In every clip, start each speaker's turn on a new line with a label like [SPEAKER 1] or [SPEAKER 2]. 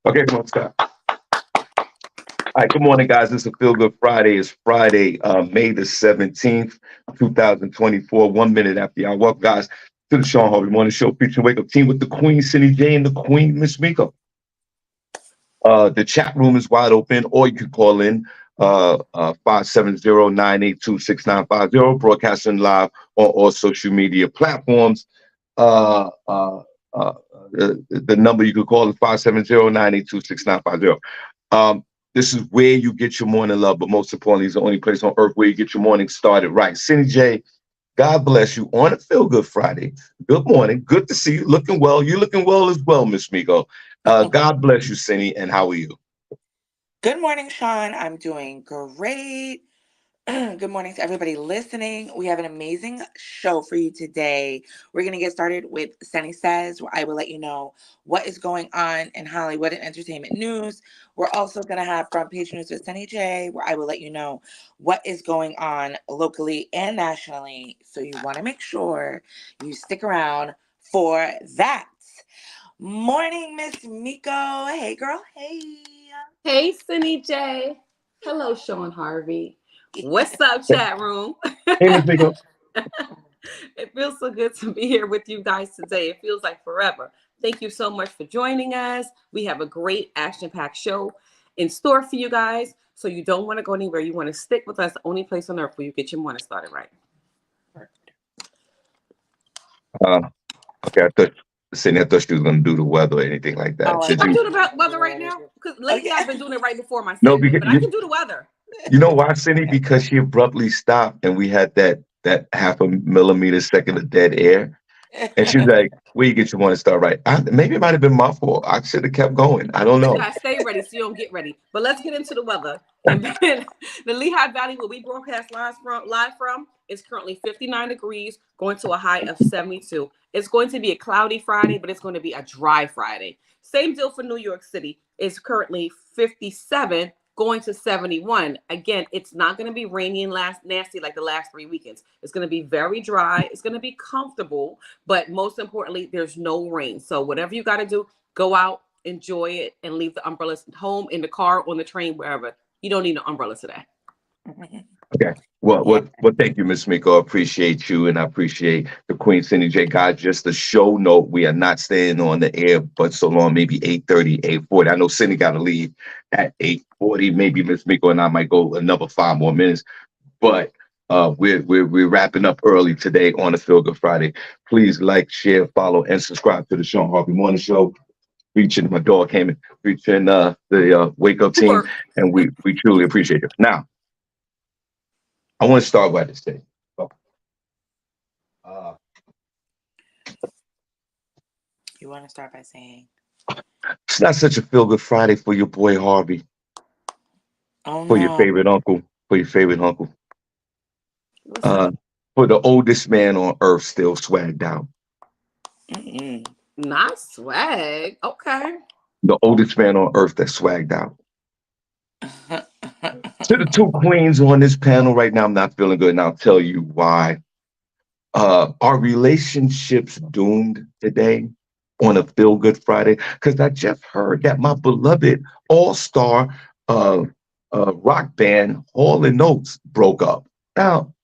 [SPEAKER 1] Okay, come on, Scott. All right, good morning, guys. This is Feel Good Friday. It's Friday, May the 17th, 2024, 1 minute after y'all. Welcome, guys, to the Shawn Harvey Morning Show featuring Wake Up Team with the Queen, SennyJ, and the Queen, Miss Miko. The chat room is wide open, or you can call in 570-982-6950, broadcasting live on all social media platforms. The number you could call is 570-982-6950. This is where you get your morning love, but most importantly, it's the only place on earth where you get your morning started right. SennyJ, God bless you on a Feel Good Friday. Good morning. Good to see you. Looking well. You looking well as well, Miss Miko. God bless you, Senny, and how are you?
[SPEAKER 2] Good morning, Shawn. I'm doing great. Good morning to everybody listening. We have an amazing show for you today. We're going to get started with Senny Says, where I will let you know what is going on in Hollywood and entertainment news. We're also going to have Front Page News with SennyJ, where I will let you know what is going on locally and nationally. So you want to make sure you stick around for that. Morning, Miss Miko. Hey, girl. Hey.
[SPEAKER 3] Hey, SennyJ. Hello, Shawn Harvey. What's up, chat room?
[SPEAKER 1] Hey, Miss Miko.
[SPEAKER 3] It feels so good to be here with you guys today. It feels like forever. Thank you so much for joining us. We have a great action-packed show in store for you guys. So you don't want to go anywhere. You want to stick with us. The only place on earth where you get your morning started right.
[SPEAKER 1] Okay, I thought she was going to do the weather or anything like that.
[SPEAKER 3] Should I do the weather right now? Because lately I've been doing it right before my
[SPEAKER 1] No,
[SPEAKER 3] segment, but I can do the weather.
[SPEAKER 1] You know why, Cindy? Because she abruptly stopped and we had that half a millimeter second of dead air. And she's like, where you get your morning start right? Maybe it might have been my fault. I should have kept going. I don't know.
[SPEAKER 3] You gotta stay ready so you don't get ready. But let's get into the weather. And then the Lehigh Valley, where we broadcast live from, is currently 59 degrees, going to a high of 72. It's going to be a cloudy Friday, but it's going to be a dry Friday. Same deal for New York City. It's currently 57, going to 71. Again, it's not going to be rainy and nasty like the last 3 weekends. It's going to be very dry. It's going to be comfortable, but most importantly, there's no rain. So whatever you got to do, go out, enjoy it, and leave the umbrellas home, in the car, on the train, wherever. You don't need an umbrella today.
[SPEAKER 1] Okay. Well, thank you, Miss Miko. I appreciate you, and I appreciate the Queen SennyJ. Guys, just a show note, we are not staying on the air but so long, maybe 8:30, 8:40. I know Cindy got to leave at 8:40. Maybe Miss Miko and I might go another 5 more minutes, but we're wrapping up early today on the Feel Good Friday. Please like, share, follow, and subscribe to the Shawn Harvey Morning Show. Featuring my dog came in, featuring the Wake Up Team, and we truly appreciate it. Now, I want to start by this thing.
[SPEAKER 2] You want to start by saying
[SPEAKER 1] it's not such a Feel Good Friday for your boy Harvey. For your favorite uncle. For your favorite uncle. For the oldest man on earth still swagged out.
[SPEAKER 3] Not swag. Okay.
[SPEAKER 1] The oldest man on earth that swagged out. To the two queens on this panel right now, I'm not feeling good, and I'll tell you why. Are relationships doomed today on a Feel Good Friday? Because I just heard that my beloved all-star rock band, Hall & Oates, broke up. Now,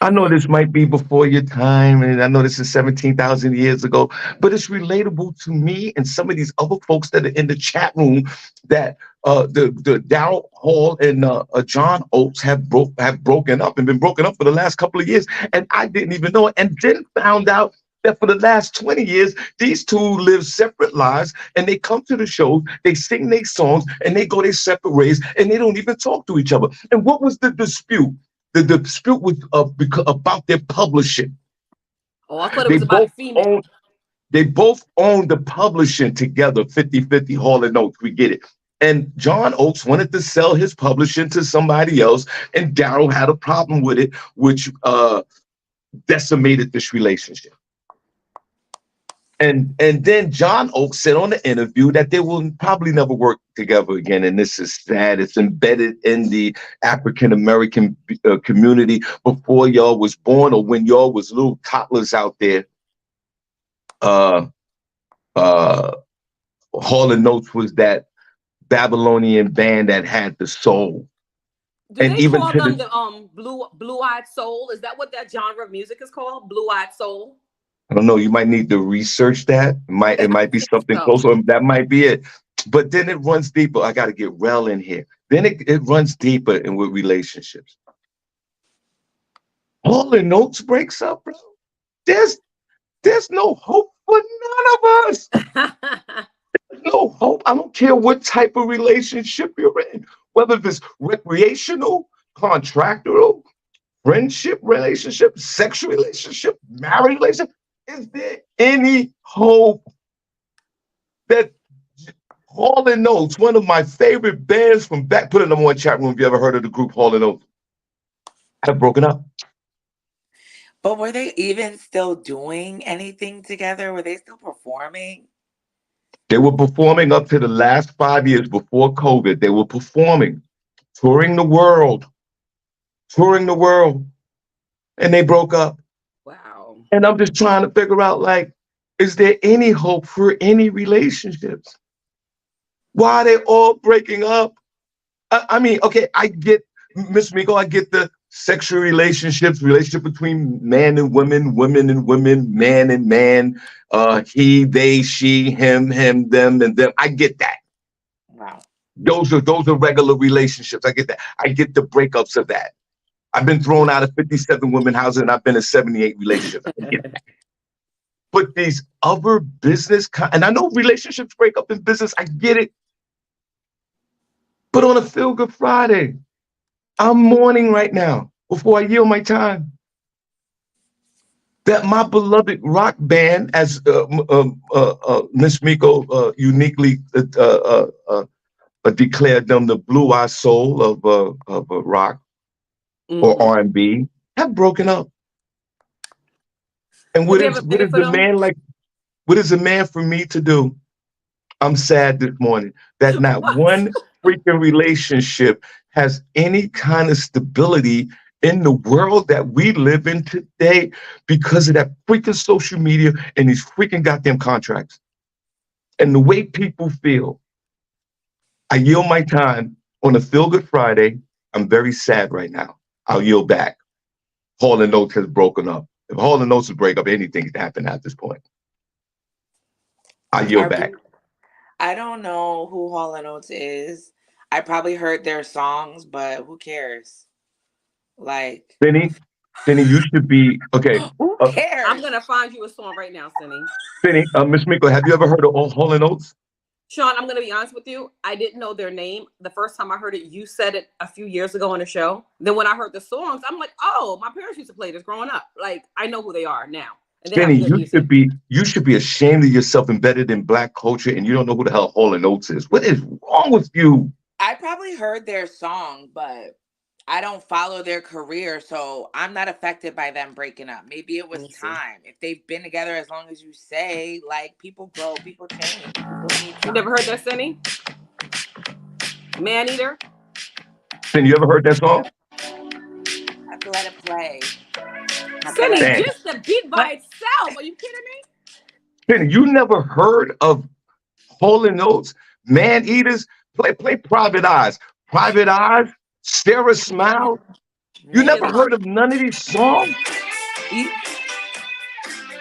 [SPEAKER 1] I know this might be before your time, and I know this is 17,000 years ago, but it's relatable to me and some of these other folks that are in the chat room that the Daryl Hall and John Oates have broken up and been broken up for the last couple of years, and I didn't even know it, and then found out that for the last 20 years, these two live separate lives, and they come to the shows, they sing their songs, and they go their separate ways, and they don't even talk to each other. And what was the dispute? The dispute was about their publishing.
[SPEAKER 3] Oh, I thought it was about female.
[SPEAKER 1] They both owned the publishing together, 50-50, Hall & Oates, we get it. And John Oates wanted to sell his publishing to somebody else, and Daryl had a problem with it, which decimated this relationship. And then John Oates said on the interview that they will probably never work together again. And this is sad. It's embedded in the African-American community before y'all was born, or when y'all was little toddlers out there. Hall and Notes was that Babylonian band that had the soul.
[SPEAKER 3] Do
[SPEAKER 1] And
[SPEAKER 3] they
[SPEAKER 1] even
[SPEAKER 3] call
[SPEAKER 1] to
[SPEAKER 3] them
[SPEAKER 1] the,
[SPEAKER 3] the blue-eyed soul? Is that what that genre of music is called? Blue-eyed soul?
[SPEAKER 1] I don't know, you might need to research that. It might be
[SPEAKER 3] think
[SPEAKER 1] something
[SPEAKER 3] so.
[SPEAKER 1] close, or that might be it. But then it runs deeper. I got to get Rel in here. Then it runs deeper in with relationships. Hall and Notes breaks up, bro. There's there's no hope for none of us. No hope. I don't care what type of relationship you're in, whether it's recreational, contractual, friendship relationship, sexual relationship, marriage relationship. Is there any hope that Hall and Oates, one of my favorite bands from back, put it in the one chat room if you ever heard of the group Hall and Oates, have broken up?
[SPEAKER 2] But were they even still doing anything together? Were they still performing?
[SPEAKER 1] They were performing up to the last 5 years before COVID. They were performing, touring the world, touring the world, and they broke up.
[SPEAKER 3] Wow.
[SPEAKER 1] And I'm just trying to figure out, like, is there any hope for any relationships? Why are they all breaking up? I mean, okay, I get Miss Miko, I get the sexual relationships, relationship between man and women and women, man and man, he, they, she, him, them, and them. I get that.
[SPEAKER 2] Wow.
[SPEAKER 1] Those are regular relationships. I get that. I get the breakups of that. I've been thrown out of 57 women houses and I've been in 78 relationships. I get that. But these other and I know relationships break up in business. I get it. But on a Feel Good Friday, I'm mourning right now before I yield my time that my beloved rock band, as Miss Miko uniquely declared them the blue eye soul of rock or
[SPEAKER 3] Mhm.
[SPEAKER 1] R&B, have broken up. And
[SPEAKER 3] Did
[SPEAKER 1] what
[SPEAKER 3] they
[SPEAKER 1] is
[SPEAKER 3] ever
[SPEAKER 1] what
[SPEAKER 3] pay
[SPEAKER 1] is
[SPEAKER 3] for
[SPEAKER 1] the
[SPEAKER 3] them?
[SPEAKER 1] man like? What is a man for me to do? I'm sad this morning that not
[SPEAKER 3] What?
[SPEAKER 1] one freaking relationship has any kind of stability in the world that we live in today because of that freaking social media and these freaking goddamn contracts and the way people feel. I yield my time on a Feel Good Friday. I'm very sad right now. I'll yield back. Hall and Oates has broken up. If Hall and Oates break up, anything can happen at this point. I'll yield
[SPEAKER 2] I
[SPEAKER 1] back.
[SPEAKER 2] really, I don't know who Hall and Oates is. I probably heard their songs, but who cares? Like,
[SPEAKER 1] Benny, Benny, you should be okay.
[SPEAKER 2] who
[SPEAKER 1] Uh,
[SPEAKER 3] I'm
[SPEAKER 2] cares?
[SPEAKER 3] gonna find you a song right now, Cindy.
[SPEAKER 1] Benny, Miss Miko, have you ever heard of Hall and Oates?
[SPEAKER 3] Sean, I'm gonna be honest with you. I didn't know their name. The first time I heard it, you said it a few years ago on the show. Then when I heard the songs, I'm like, oh, my parents used to play this growing up. Like, I know who they are now. And they
[SPEAKER 1] Benny,
[SPEAKER 3] have good music.
[SPEAKER 1] you should be ashamed of yourself embedded in black culture, and you don't know who the hell Hall and Oates is. What is wrong with you?
[SPEAKER 2] I probably heard their song, but I don't follow their career, so I'm not affected by them breaking up. Maybe it
[SPEAKER 3] Let
[SPEAKER 2] was
[SPEAKER 3] me see.
[SPEAKER 2] time. If they've been together as long as you say, like people grow, people change, people need
[SPEAKER 3] You never
[SPEAKER 2] time.
[SPEAKER 3] heard that, Cindy? Man Eater?
[SPEAKER 1] Benny, you ever heard that song?
[SPEAKER 2] I have to let it play. I have to let
[SPEAKER 3] Cindy,
[SPEAKER 2] it
[SPEAKER 1] Damn.
[SPEAKER 2] play.
[SPEAKER 3] just the beat
[SPEAKER 2] But
[SPEAKER 3] by itself. Are you kidding me?
[SPEAKER 1] Benny, you never heard of Hall and Oates, Man Eaters? Play Private Eyes. Private Eyes, Sarah Smile. You
[SPEAKER 2] man,
[SPEAKER 3] Yeah,
[SPEAKER 1] never
[SPEAKER 3] the
[SPEAKER 1] heard of none of these songs?
[SPEAKER 2] e-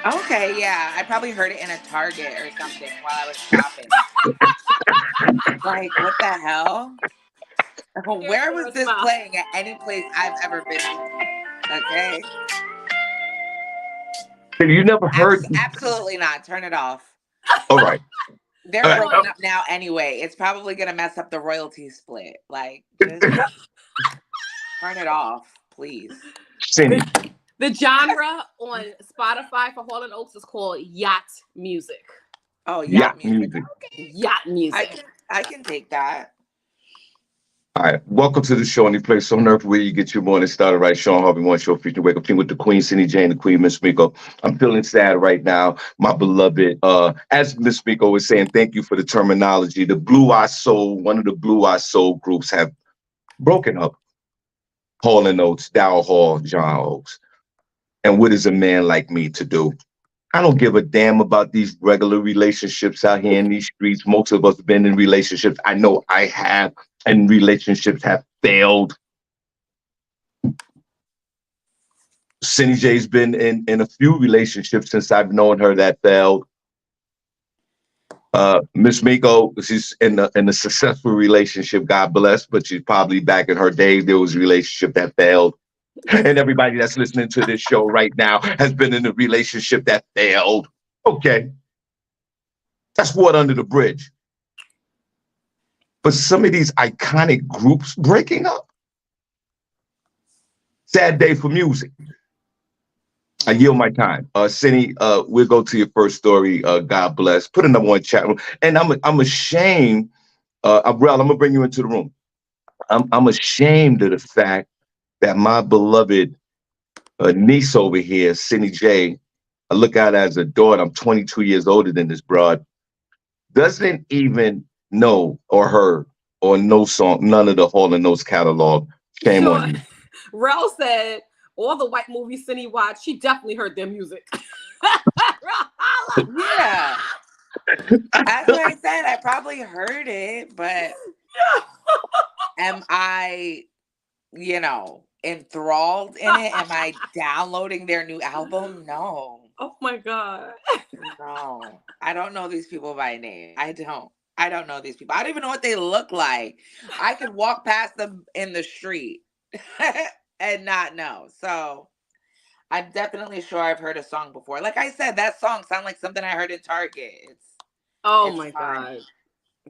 [SPEAKER 2] okay, yeah, I probably heard it in a Target or something while I was shopping. Like, what the hell?
[SPEAKER 3] here's
[SPEAKER 2] Where was
[SPEAKER 3] Sarah
[SPEAKER 2] this
[SPEAKER 3] Smile.
[SPEAKER 2] playing at any place I've ever been to? Okay,
[SPEAKER 1] Benny, you never heard.
[SPEAKER 2] Absolutely not. Turn it off.
[SPEAKER 1] All right.
[SPEAKER 2] They're
[SPEAKER 1] All right.
[SPEAKER 3] Sean,
[SPEAKER 2] broken up now anyway. It's probably gonna mess up the royalty split. Like, just turn it off, please.
[SPEAKER 1] Cindy,
[SPEAKER 3] the genre on Spotify for Hall and Oates is called yacht music.
[SPEAKER 2] Oh,
[SPEAKER 1] yacht
[SPEAKER 2] yacht music.
[SPEAKER 1] music.
[SPEAKER 2] Okay,
[SPEAKER 3] Yacht
[SPEAKER 2] I
[SPEAKER 3] music.
[SPEAKER 2] can I can take that.
[SPEAKER 1] All right, welcome to the show. Any place on earth where you get your morning started right. Shawn Harvey Morning Show featuring Wake Up Team with the Queen, SennyJ, and the Queen, Miss Miko. I'm feeling sad right now. My beloved, as Miss Miko was saying, thank you for the terminology. The Blue Eye Soul, one of the Blue Eye Soul groups have broken up. Hall and Oates, Dow Hall, John Oates. And what is a man like me to do? I don't give a damn about these regular relationships out here in these streets. Most of us have been in relationships. I know I have, and relationships have failed. SennyJ's been in a few relationships since I've known her that failed. Miss Miko, she's in a successful relationship, God bless, but she's probably back in her days. There was a relationship that failed. And everybody that's listening to this show right now has been in a relationship that failed. Okay. That's water under the bridge. But some of these iconic groups breaking up. Sad day for music. I yield my time. Cindy, we'll go to your first story. God bless. Put a number one chat room. And I'm ashamed. Rel, I'm gonna bring you into the room. I'm ashamed of the fact that my beloved niece over here, SennyJ, I look at her as a daughter. I'm 22 years older than this broad. Doesn't even know or heard or no song, none of the Hall and Notes catalog. Shame
[SPEAKER 3] Sure.
[SPEAKER 1] on you.
[SPEAKER 3] Rel said all the white movies Cindy watched, she definitely heard their music.
[SPEAKER 2] Yeah. That's what I said. I probably heard it, but am I, enthralled in it? Am I downloading their new album? No.
[SPEAKER 3] Oh my God.
[SPEAKER 2] No. I don't know these people by name. I don't. I don't know these people. I don't even know what they look like. I could walk past them in the street and not know. So I'm definitely sure I've heard a song before. Like I said, that song sounds like something I heard in Target.
[SPEAKER 3] Oh
[SPEAKER 2] It's
[SPEAKER 3] my
[SPEAKER 2] fine.
[SPEAKER 3] God.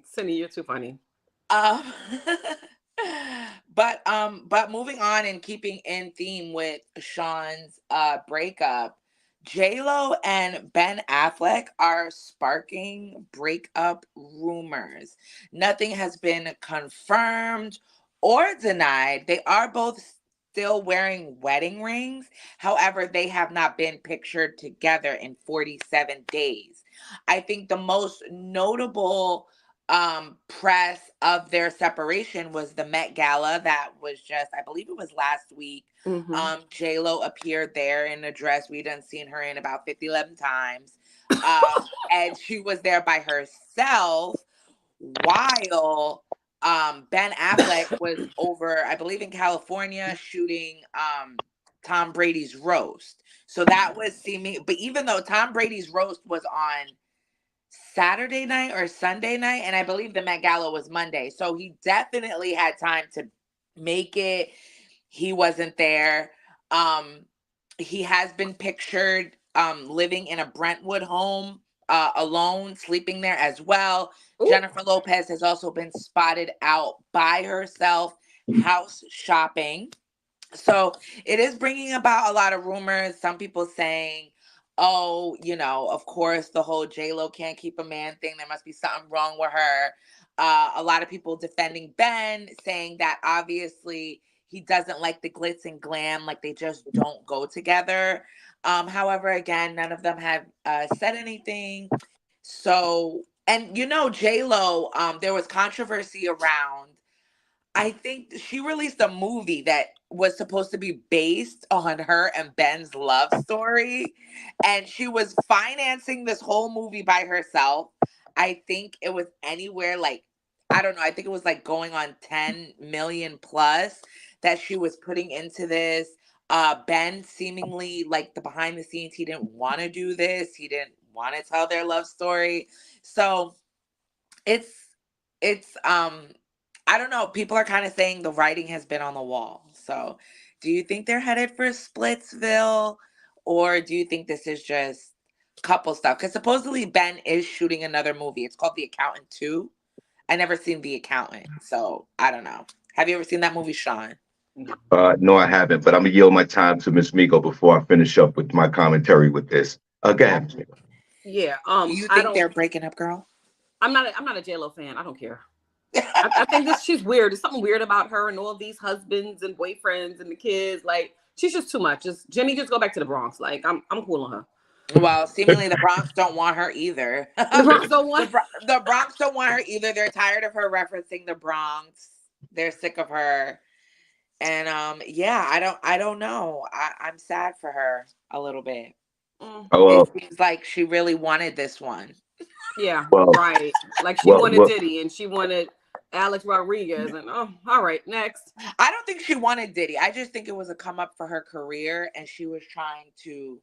[SPEAKER 3] Cindy, you're too funny.
[SPEAKER 2] Um, but moving on and keeping in theme with Sean's breakup, J Lo and Ben Affleck are sparking breakup rumors. Nothing has been confirmed or denied. They are both still wearing wedding rings. However, they have not been pictured together in 47 days. I think the most notable press of their separation was the Met Gala that was just, I believe it was last week. J Lo appeared there in a dress we done seen her in about 50, 11 times. And she was there by herself while Ben Affleck was over, I believe, in California shooting Tom Brady's roast. So that was seeming, but even though Tom Brady's roast was on Saturday night or Sunday night, and I believe the Met Gala was Monday. So he definitely had time to make it. He wasn't there. He has been pictured living in a Brentwood home alone, sleeping there as well.
[SPEAKER 3] Ooh.
[SPEAKER 2] Jennifer Lopez has also been spotted out by herself, house shopping. So it is bringing about a lot of rumors. Some people saying, oh, of course, the whole J-Lo can't keep a man thing. There must be something wrong with her. A lot of people defending Ben, saying that obviously he doesn't like the glitz and glam, like they just don't go together. However, again, none of them have said anything. So, and J-Lo, there was controversy around, I think she released a movie that was supposed to be based on her and Ben's love story. And she was financing this whole movie by herself. I think it was anywhere like, I don't know, I think it was like going on 10 million plus that she was putting into this. Ben seemingly, like, the behind the scenes, he didn't want to do this. He didn't want to tell their love story. So it's I don't know. People are kind of saying the writing has been on the wall. So, do you think they're headed for Splitsville, or do you think this is just couple stuff? Because supposedly Ben is shooting another movie. It's called The Accountant 2. I never seen The Accountant, so I don't know. Have you ever seen that movie, Sean?
[SPEAKER 1] No, I haven't, but I'm gonna yield my time to Miss Miko before I finish up with my commentary with this. Go ahead, Miss Miko.
[SPEAKER 3] Yeah.
[SPEAKER 2] You
[SPEAKER 3] I
[SPEAKER 2] think
[SPEAKER 3] don't.
[SPEAKER 2] they're breaking up, girl?
[SPEAKER 3] I'm not a J-Lo fan. I don't care. I think she's weird. There's something weird about her and all these husbands and boyfriends and the kids. Like, she's just too much. Just go back to the Bronx. Like, I'm cool on her.
[SPEAKER 2] Well, seemingly the Bronx don't want her either.
[SPEAKER 3] The Bronx don't want.
[SPEAKER 2] The Bronx don't want her either. They're tired of her referencing the Bronx. They're sick of her. And yeah, I don't know. I'm sad for her a little bit.
[SPEAKER 3] Mm.
[SPEAKER 1] Oh,
[SPEAKER 2] It
[SPEAKER 1] well,
[SPEAKER 2] seems like she really wanted this one.
[SPEAKER 3] Yeah,
[SPEAKER 1] well,
[SPEAKER 3] right. Like she
[SPEAKER 1] well,
[SPEAKER 3] wanted
[SPEAKER 1] well.
[SPEAKER 3] Diddy and she wanted Alex Rodriguez, and oh, all right, next.
[SPEAKER 2] I don't think she wanted Diddy. I just think it was a come up for her career and she was trying to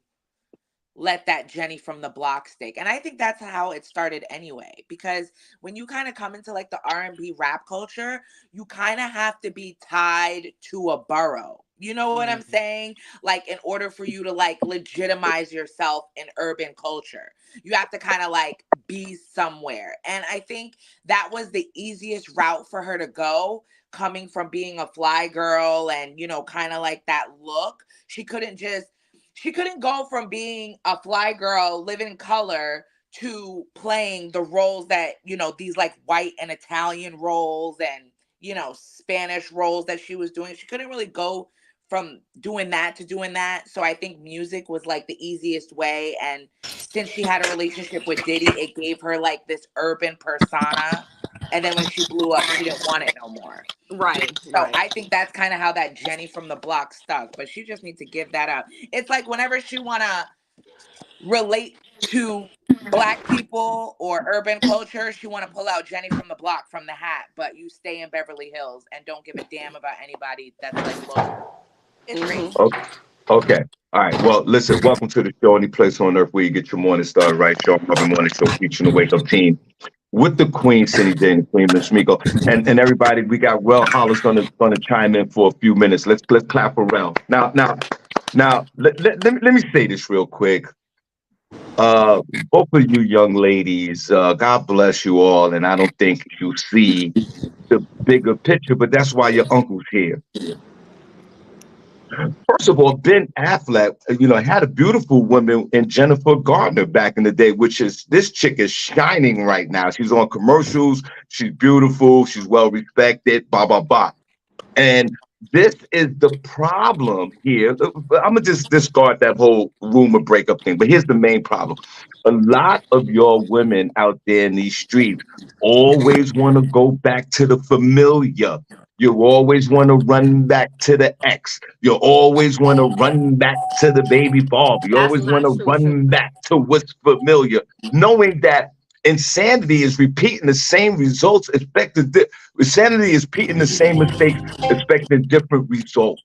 [SPEAKER 2] let that Jenny from the block stick. And I think that's how it started anyway. Because when you kind of come into like the R&B rap culture, you kind of have to be tied to a borough. You know what I'm
[SPEAKER 3] Mhm.
[SPEAKER 2] saying? Like in order for you to like legitimize yourself in urban culture, you have to kind of like be somewhere. And I think that was the easiest route for her to go, coming from being a fly girl and, kind of like that look. She couldn't go from being a fly girl living in color to playing the roles that, these like white and Italian roles and, Spanish roles that she was doing. She couldn't really go from doing that to doing that. So I think music was like the easiest way. And since she had a relationship with Diddy, it gave her like this urban persona. And then when she blew up, she didn't want it no more.
[SPEAKER 3] Right,
[SPEAKER 2] So
[SPEAKER 3] right.
[SPEAKER 2] I think that's kind of how that Jenny from the block stuck, but she just needs to give that up. It's like whenever she wanna relate to black people or urban culture, she wanna pull out Jenny from the block from the hat, but you stay in Beverly Hills and don't give a damn about anybody that's like local. It's
[SPEAKER 3] Hmm.
[SPEAKER 2] crazy.
[SPEAKER 1] Okay. Okay. All right. Well, listen, welcome to the show, any place on earth where you get your morning started right. Shawn Harvey Morning Show featuring the Wake Up Team with the Queen, SennyJ, and the Queen, Miss Miko. And everybody, we got Rel Hollis gonna chime in for a few minutes. Let's clap for Rel. Now, let me say this real quick. Both of you young ladies, God bless you all. And I don't think you see the bigger picture, but that's why your uncle's here. First of all, Ben Affleck, had a beautiful woman in Jennifer Gardner back in the day, which is this chick is shining right now. She's on commercials. She's beautiful. She's well respected. Blah blah blah. And this is the problem here. I'm gonna just discard that whole rumor breakup thing, but here's the main problem. A lot of your women out there in these streets always want to go back to the familiar. You always want to run back to the ex. You always want to run back to the baby father. You
[SPEAKER 3] That's
[SPEAKER 1] always want
[SPEAKER 3] not
[SPEAKER 1] to
[SPEAKER 3] true,
[SPEAKER 1] run
[SPEAKER 3] sugar.
[SPEAKER 1] back to what's familiar, knowing that insanity is repeating the same results, expected. Insanity is repeating the same mistakes expecting different results.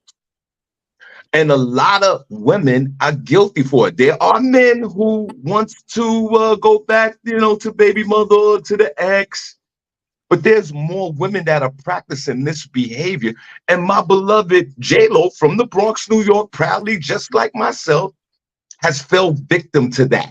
[SPEAKER 1] And a lot of women are guilty for it. There are men who wants to go back, to baby mother or to the ex, but there's more women that are practicing this behavior. And my beloved J Lo from the Bronx, New York, proudly, just like myself, has fell victim to that.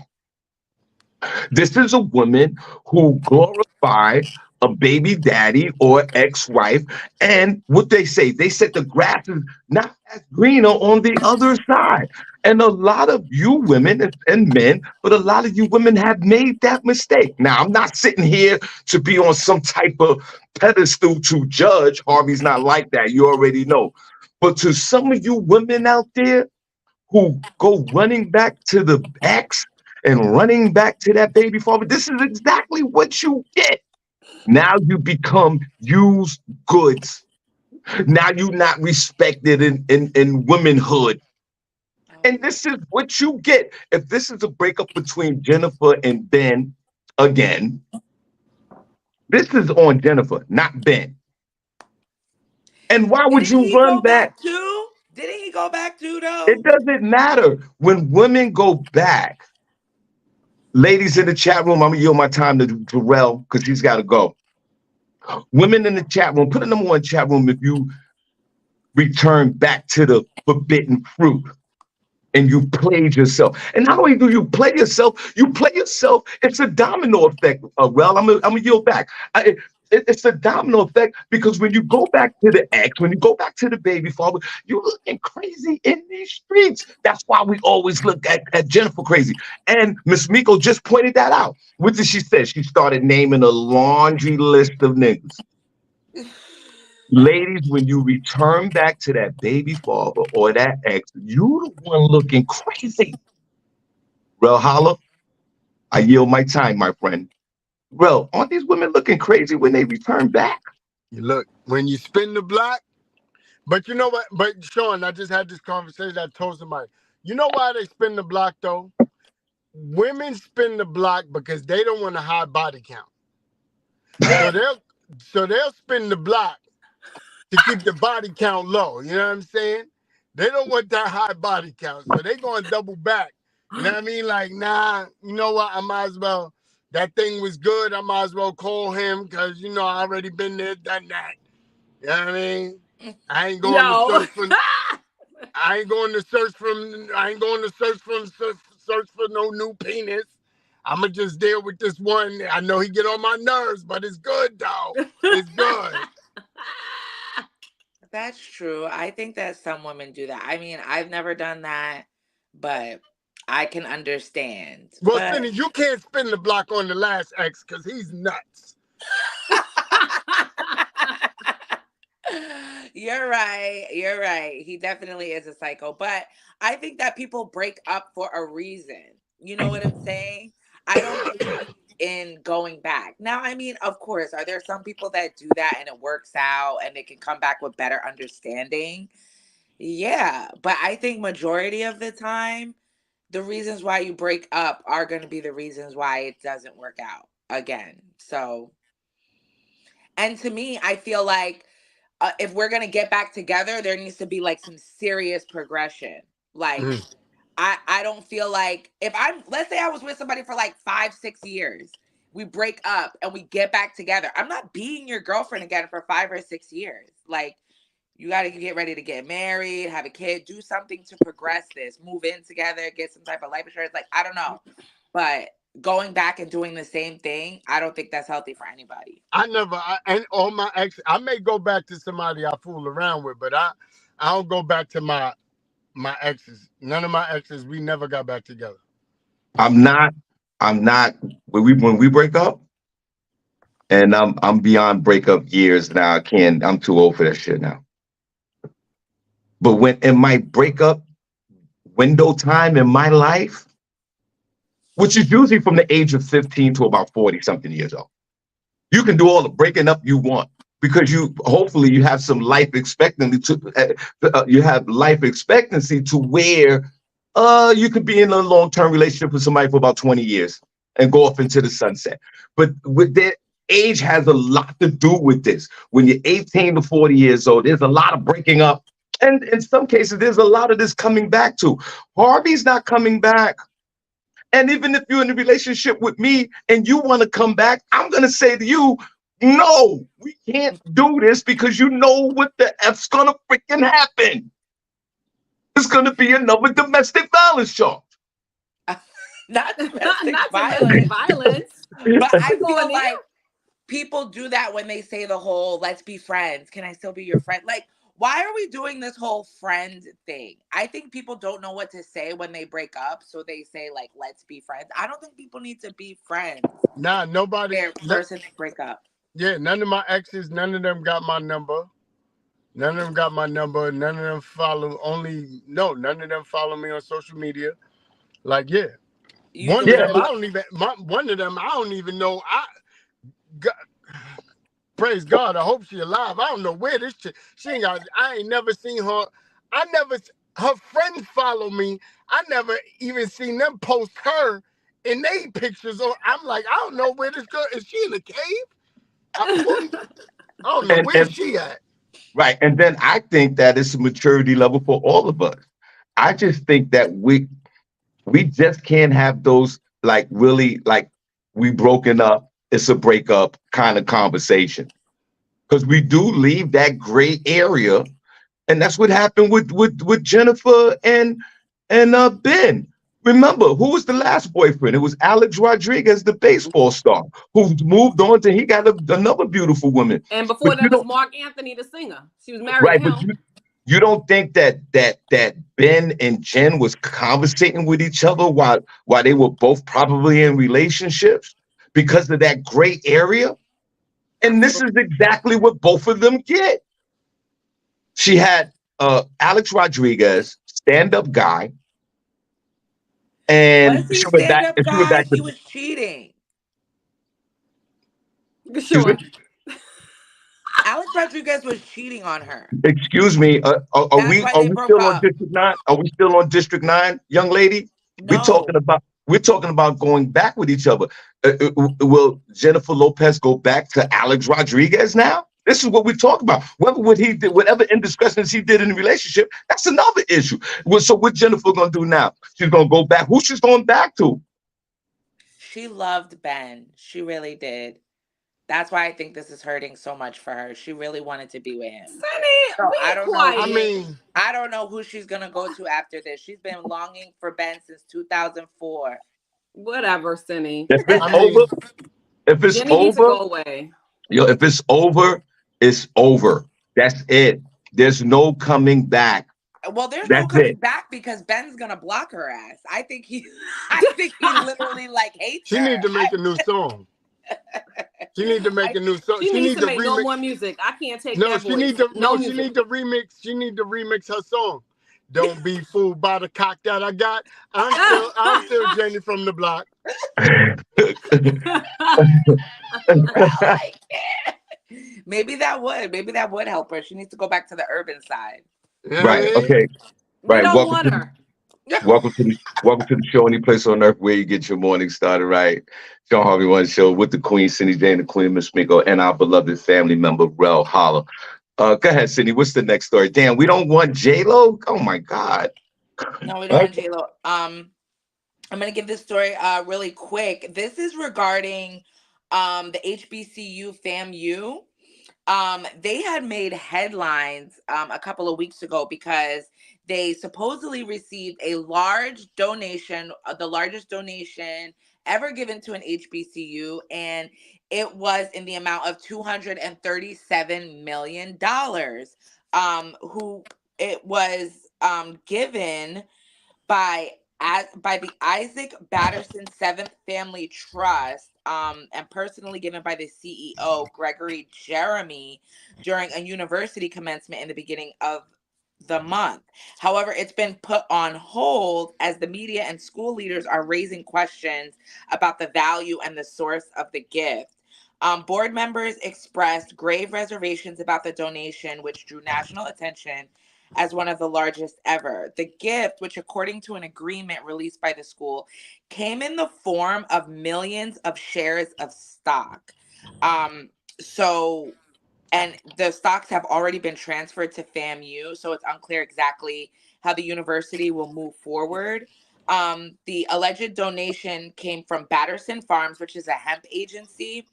[SPEAKER 1] This is a woman who glorified a baby daddy or ex-wife. And what they said the grass is not as greener on the other side. And a lot of you women and men, but a lot of you women have made that mistake. Now, I'm not sitting here to be on some type of pedestal to judge. Harvey's not like that. You already know. But to some of you women out there, who go running back to the ex and running back to that baby father. This is exactly what you get. Now you become used goods. Now you're not respected in womanhood.
[SPEAKER 2] Oh
[SPEAKER 1] And this is what you get. If this is a breakup between Jennifer and Ben again, this is on Jennifer, not Ben. And why would
[SPEAKER 2] didn't
[SPEAKER 1] you
[SPEAKER 2] he
[SPEAKER 1] run
[SPEAKER 2] go
[SPEAKER 1] back?
[SPEAKER 2] back too? Didn't he go back too
[SPEAKER 1] It
[SPEAKER 2] though?
[SPEAKER 1] doesn't matter. When women go back, ladies in the chat room, I'm gonna yield my time to Terrell because he's got to go. Women in the chat room, put a number one chat room if you return back to the forbidden fruit and you played yourself. And not only do you play yourself. It's a domino effect. Well, I'm gonna yield back. It's a domino effect because when you go back to the ex, when you go back to the baby father, you're looking crazy in these streets. That's why we always look at Jennifer crazy. And Miss Miko just pointed that out. What did she say? She started naming a laundry list of niggas. Ladies, when you return back to that baby father or that ex, you the one looking crazy. Rel Holla, I yield my time, my friend. Rel, aren't these women looking crazy when they return back?
[SPEAKER 4] You look, when you spin the block, but you know what? But Sean, I just had this conversation. I told somebody, you know why they spin the block though? women spin the block because they don't want a high body count. So they'll spin the block to keep the body count low. You know what I'm saying? They don't want that high body count. So they going double back. You know what I mean? Like, nah, you know what? I might as well. That thing was good. I might as well call him because, I already been there, done that. You know what I mean? I ain't going to
[SPEAKER 3] Yo.
[SPEAKER 4] search for. I ain't going to search from. I ain't going to search for no new penis. I'ma just deal with this one. I know he get on my nerves, but it's good though. It's good.
[SPEAKER 2] That's true. I think that some women do that. I mean, I've never done that, but I can understand.
[SPEAKER 4] Well,
[SPEAKER 2] But
[SPEAKER 4] Cindy, you can't spin the block on the last ex because he's nuts.
[SPEAKER 2] you're right. You're right. He definitely is a psycho. But I think that people break up for a reason. You know what I'm saying? I don't believe in going back. Now, I mean, of course, are there some people that do that and it works out and they can come back with better understanding? Yeah. But I think majority of the time, the reasons why you break up are going to be the reasons why it doesn't work out again. So, and to me, I feel like if we're gonna get back together, there needs to be like some serious progression. Like
[SPEAKER 4] Mm.
[SPEAKER 2] I don't feel like if I'm let's say I was with somebody for like 5-6 years, we break up and we get back together. I'm not being your girlfriend again for 5 or 6 years. Like you got to get ready to get married, have a kid, do something to progress this, move in together, get some type of life insurance. Like I don't know, but going back and doing the same thing, I don't think that's healthy for anybody.
[SPEAKER 4] And all my ex, I may go back to somebody I fool around with, but I don't go back to my exes. None of my exes, we never got back together.
[SPEAKER 1] I'm not. I'm not. When we break up, and I'm beyond breakup years now. I can't. I'm too old for that shit now. But when in my breakup window time in my life, which is usually from the age of 15 to about 40 something years old, you can do all the breaking up you want because you hopefully you have some life expectancy you have life expectancy to where you could be in a long-term relationship with somebody for about 20 years and go off into the sunset. But with their age has a lot to do with this. When you're 18 to 40 years old, there's a lot of breaking up. And in some cases, there's a lot of this coming back to. Harvey's not coming back. And even if you're in a relationship with me and you want to come back, I'm going to say to you, no, we can't do this because you know what the F's going to freaking happen. It's going to be another domestic violence charge.
[SPEAKER 2] Not domestic
[SPEAKER 3] Not domestic
[SPEAKER 2] violence.
[SPEAKER 3] violence.
[SPEAKER 2] But
[SPEAKER 3] We
[SPEAKER 2] I
[SPEAKER 3] going
[SPEAKER 2] feel
[SPEAKER 3] there?
[SPEAKER 2] like people do that when they say the whole let's be friends. Can I still be your friend? Like, why are we doing this whole friend thing? I think people don't know what to say when they break up. So they say, like, let's be friends. I don't think people need to be friends.
[SPEAKER 4] Nah, nobody.
[SPEAKER 2] Their person they break up.
[SPEAKER 4] Yeah, none of my exes, none of them got my number. None of them got my number. None of them follow. None of them follow me on social media. Like, yeah,
[SPEAKER 2] You
[SPEAKER 4] one of
[SPEAKER 1] Yeah,
[SPEAKER 2] deleted
[SPEAKER 4] them I
[SPEAKER 2] them?
[SPEAKER 4] don't even. One of them I don't even know. God, praise God. I hope she alive. I don't know where this chick. She ain't got. I ain't never seen her. I never. Her friends follow me. I never even seen them post her in they pictures. Or I'm like, I don't know where this girl is. She in a cave? I don't know where
[SPEAKER 1] and
[SPEAKER 4] she at.
[SPEAKER 1] right. And then I think that it's a maturity level for all of us. I just think that we just can't have those like really like we broken up, it's a breakup kind of conversation. Because we do leave that gray area. And that's what happened with Jennifer and Ben. Remember, who was the last boyfriend? It was Alex Rodriguez, the baseball star, who moved on to he got another beautiful woman.
[SPEAKER 3] And
[SPEAKER 1] But
[SPEAKER 3] before
[SPEAKER 1] you
[SPEAKER 3] that was
[SPEAKER 1] don't
[SPEAKER 3] Mark Anthony, the singer. She was married to
[SPEAKER 1] right, but
[SPEAKER 3] him.
[SPEAKER 1] you don't think that Ben and Jen was conversating with each other while they were both probably in relationships because of that gray area? And this is
[SPEAKER 3] Absolutely.
[SPEAKER 1] exactly what both of them get. She had Alex Rodriguez, stand-up guy,
[SPEAKER 2] Was
[SPEAKER 1] and
[SPEAKER 2] he a stand-up
[SPEAKER 1] she went
[SPEAKER 2] guy?
[SPEAKER 1] back to
[SPEAKER 2] He was cheating.
[SPEAKER 1] excuse me,
[SPEAKER 3] Sure.
[SPEAKER 2] Alex Rodriguez was cheating on her.
[SPEAKER 1] excuse me. Are
[SPEAKER 2] That's
[SPEAKER 1] we
[SPEAKER 2] why
[SPEAKER 1] are
[SPEAKER 2] they
[SPEAKER 1] we
[SPEAKER 2] broke
[SPEAKER 1] still on
[SPEAKER 2] up.
[SPEAKER 1] District 9? Are we still on District 9, young lady? We talking
[SPEAKER 2] No.
[SPEAKER 1] about We're talking about going back with each other. Will Jennifer Lopez go back to Alex Rodriguez now? This is what we talk about. Whether what he did, whatever indiscretions he did in the relationship, that's another issue. So what Jennifer gonna do now? She's gonna go back. Who she's going back to?
[SPEAKER 2] She loved Ben. She really did. That's why I think this is hurting so much for her. She really wanted to be with him.
[SPEAKER 3] Sonny,
[SPEAKER 2] So I
[SPEAKER 3] be
[SPEAKER 2] don't know.
[SPEAKER 4] I
[SPEAKER 3] quiet.
[SPEAKER 4] mean,
[SPEAKER 2] I don't know who she's gonna go to after this. She's been longing for Ben since 2004.
[SPEAKER 3] Whatever, Sonny.
[SPEAKER 1] If it's
[SPEAKER 4] I
[SPEAKER 1] over,
[SPEAKER 4] mean,
[SPEAKER 1] if it's
[SPEAKER 3] Jenny needs to
[SPEAKER 1] over,
[SPEAKER 3] go away.
[SPEAKER 1] yo, if it's over, it's over. That's it. There's no coming back.
[SPEAKER 2] Well, there's no
[SPEAKER 1] That's
[SPEAKER 2] coming
[SPEAKER 1] it.
[SPEAKER 2] back because Ben's gonna block her ass. I think he, I think he literally like hates
[SPEAKER 4] she
[SPEAKER 2] her.
[SPEAKER 4] need to make a new song. She need to make a new song.
[SPEAKER 3] She
[SPEAKER 4] She
[SPEAKER 3] needs
[SPEAKER 4] need
[SPEAKER 3] to
[SPEAKER 4] to
[SPEAKER 3] make no
[SPEAKER 4] remix.
[SPEAKER 3] more music. I can't take
[SPEAKER 4] No,
[SPEAKER 3] that
[SPEAKER 4] she
[SPEAKER 3] voice.
[SPEAKER 4] need to.
[SPEAKER 3] No
[SPEAKER 4] No, she
[SPEAKER 3] music.
[SPEAKER 4] need to remix. She need to remix her song. Don't be fooled by the cock that I got. I'm still Jenny from the block.
[SPEAKER 2] Bro, like, maybe that would help her. She needs to go back to the urban side.
[SPEAKER 4] You know what I
[SPEAKER 1] Right.
[SPEAKER 4] mean?
[SPEAKER 1] Okay.
[SPEAKER 3] We
[SPEAKER 1] Right.
[SPEAKER 3] don't want her.
[SPEAKER 1] Welcome to the show. Any place on earth where you get your morning started. Right. Shawn Harvey Morning Show with the Queen SennyJ and the Queen Miss Miko and our beloved family member Rel Holla. Go ahead, Cindy. What's the next story? Damn, we don't want J Lo. Oh my God.
[SPEAKER 2] No, we don't
[SPEAKER 1] Uh,
[SPEAKER 2] want J-Lo. I'm gonna give this story really quick. This is regarding the HBCU FAMU. They had made headlines a couple of weeks ago because they supposedly received a large donation, the largest donation ever given to an HBCU, and it was in the amount of $237 million. Who it was given by by the Isaac Batterson Seventh Family Trust, and personally given by the CEO Gregory Jeremy during a university commencement in the beginning of the month. However, it's been put on hold as the media and school leaders are raising questions about the value and the source of the gift. Board members expressed grave reservations about the donation, which drew national attention as one of the largest ever. The gift, which according to an agreement released by the school, came in the form of millions of shares of stock. Um, so and the stocks have already been transferred to FAMU, so it's unclear exactly how the university will move forward. The alleged donation came from Batterson Farms, which is a hemp agency,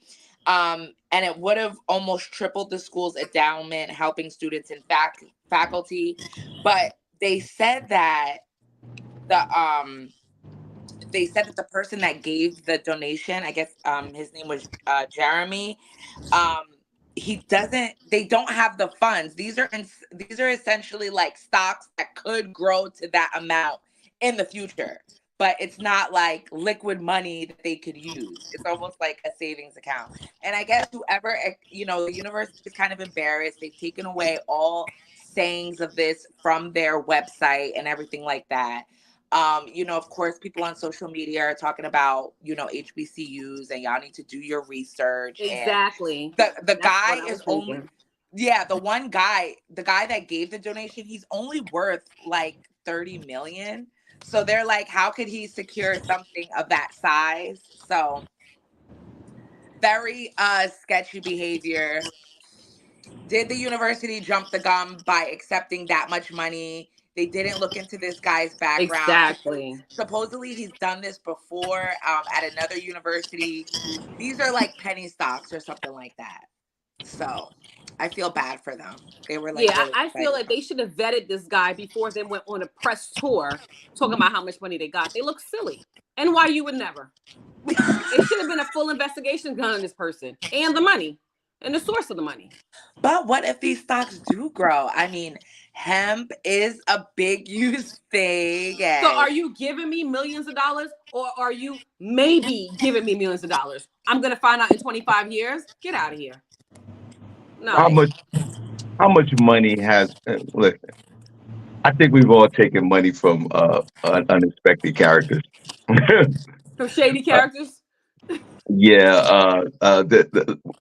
[SPEAKER 2] and it would have almost tripled the school's endowment, helping students and faculty. But they said that the the person that gave the donation, I guess his name was Jeremy, um he doesn't they don't have the funds. These are essentially like stocks that could grow to that amount in the future, but it's not like liquid money that they could use. It's almost like a savings account. And I guess whoever, the university is kind of embarrassed. They've taken away all sayings of this from their website and everything like that. Of course, people on social media are talking about, HBCUs, and y'all need to do your research. And
[SPEAKER 3] Exactly.
[SPEAKER 2] the
[SPEAKER 3] That's
[SPEAKER 2] guy
[SPEAKER 3] what I was
[SPEAKER 2] is only,
[SPEAKER 3] thinking.
[SPEAKER 2] yeah, the guy that gave the donation, he's only worth like 30 million. So they're like, how could he secure something of that size? So very sketchy behavior. Did the university jump the gun by accepting that much money? They didn't look into this guy's background.
[SPEAKER 3] Exactly.
[SPEAKER 2] Supposedly, he's done this before at another university. These are like penny stocks or something like that. So I feel bad for them. They were like
[SPEAKER 3] Yeah,
[SPEAKER 2] really
[SPEAKER 3] I feel
[SPEAKER 2] excited.
[SPEAKER 3] like they should have vetted this guy before they went on a press tour talking about how much money they got. They look silly. And why you would never. It should have been a full investigation done on this person and the money and the source of the money.
[SPEAKER 2] But what if these stocks do grow? I mean, hemp is a big use thing.
[SPEAKER 3] So
[SPEAKER 2] And
[SPEAKER 3] are you giving me millions of dollars, or are you maybe giving me millions of dollars? I'm going to find out in 25 years. Get out of here.
[SPEAKER 1] how
[SPEAKER 3] No.
[SPEAKER 1] much how much money has listen, I think we've all taken money from unexpected characters.
[SPEAKER 3] From shady
[SPEAKER 1] uh,
[SPEAKER 3] characters.
[SPEAKER 1] yeah,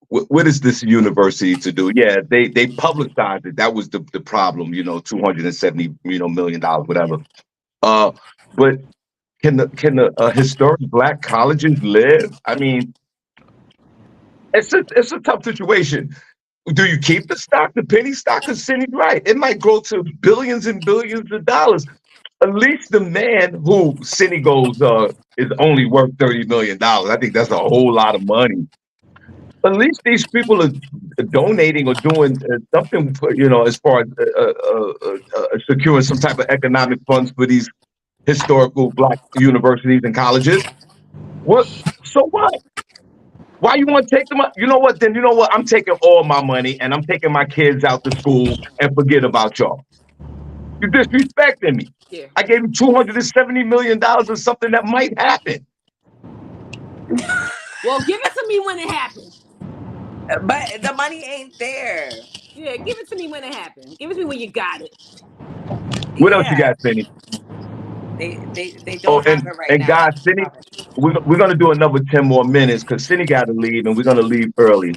[SPEAKER 1] what is this university to do? Yeah, they publicized it. That was the problem, $270 million, whatever. Uh, but Can the historic black colleges live? I mean, it's a tough situation. Do you keep the stock, the penny stock? Because Cindy's right. It might grow to billions and billions of dollars. At least the man who Cindy goes is only worth $30 million. I think that's a whole lot of money. At least these people are donating or doing something, as far as securing some type of economic funds for these historical black universities and colleges. What? So what? Why you want to take them? You know what? Then you know what? I'm taking all my money and I'm taking my kids out to school and forget about y'all. You're disrespecting me.
[SPEAKER 3] Yeah.
[SPEAKER 1] I gave you $270 million of something that might happen.
[SPEAKER 3] Well, give it to me when it happens.
[SPEAKER 2] But the money ain't there.
[SPEAKER 3] Yeah, give it to me when it happens. Give it to me when you got it.
[SPEAKER 1] What else you
[SPEAKER 2] Yeah,
[SPEAKER 1] got, Cindy?
[SPEAKER 2] they
[SPEAKER 1] Oh,
[SPEAKER 2] don't have it right
[SPEAKER 1] and
[SPEAKER 2] now.
[SPEAKER 1] guys, Cindy, we're gonna do another 10 more minutes because Cindy got to leave and we're gonna leave early.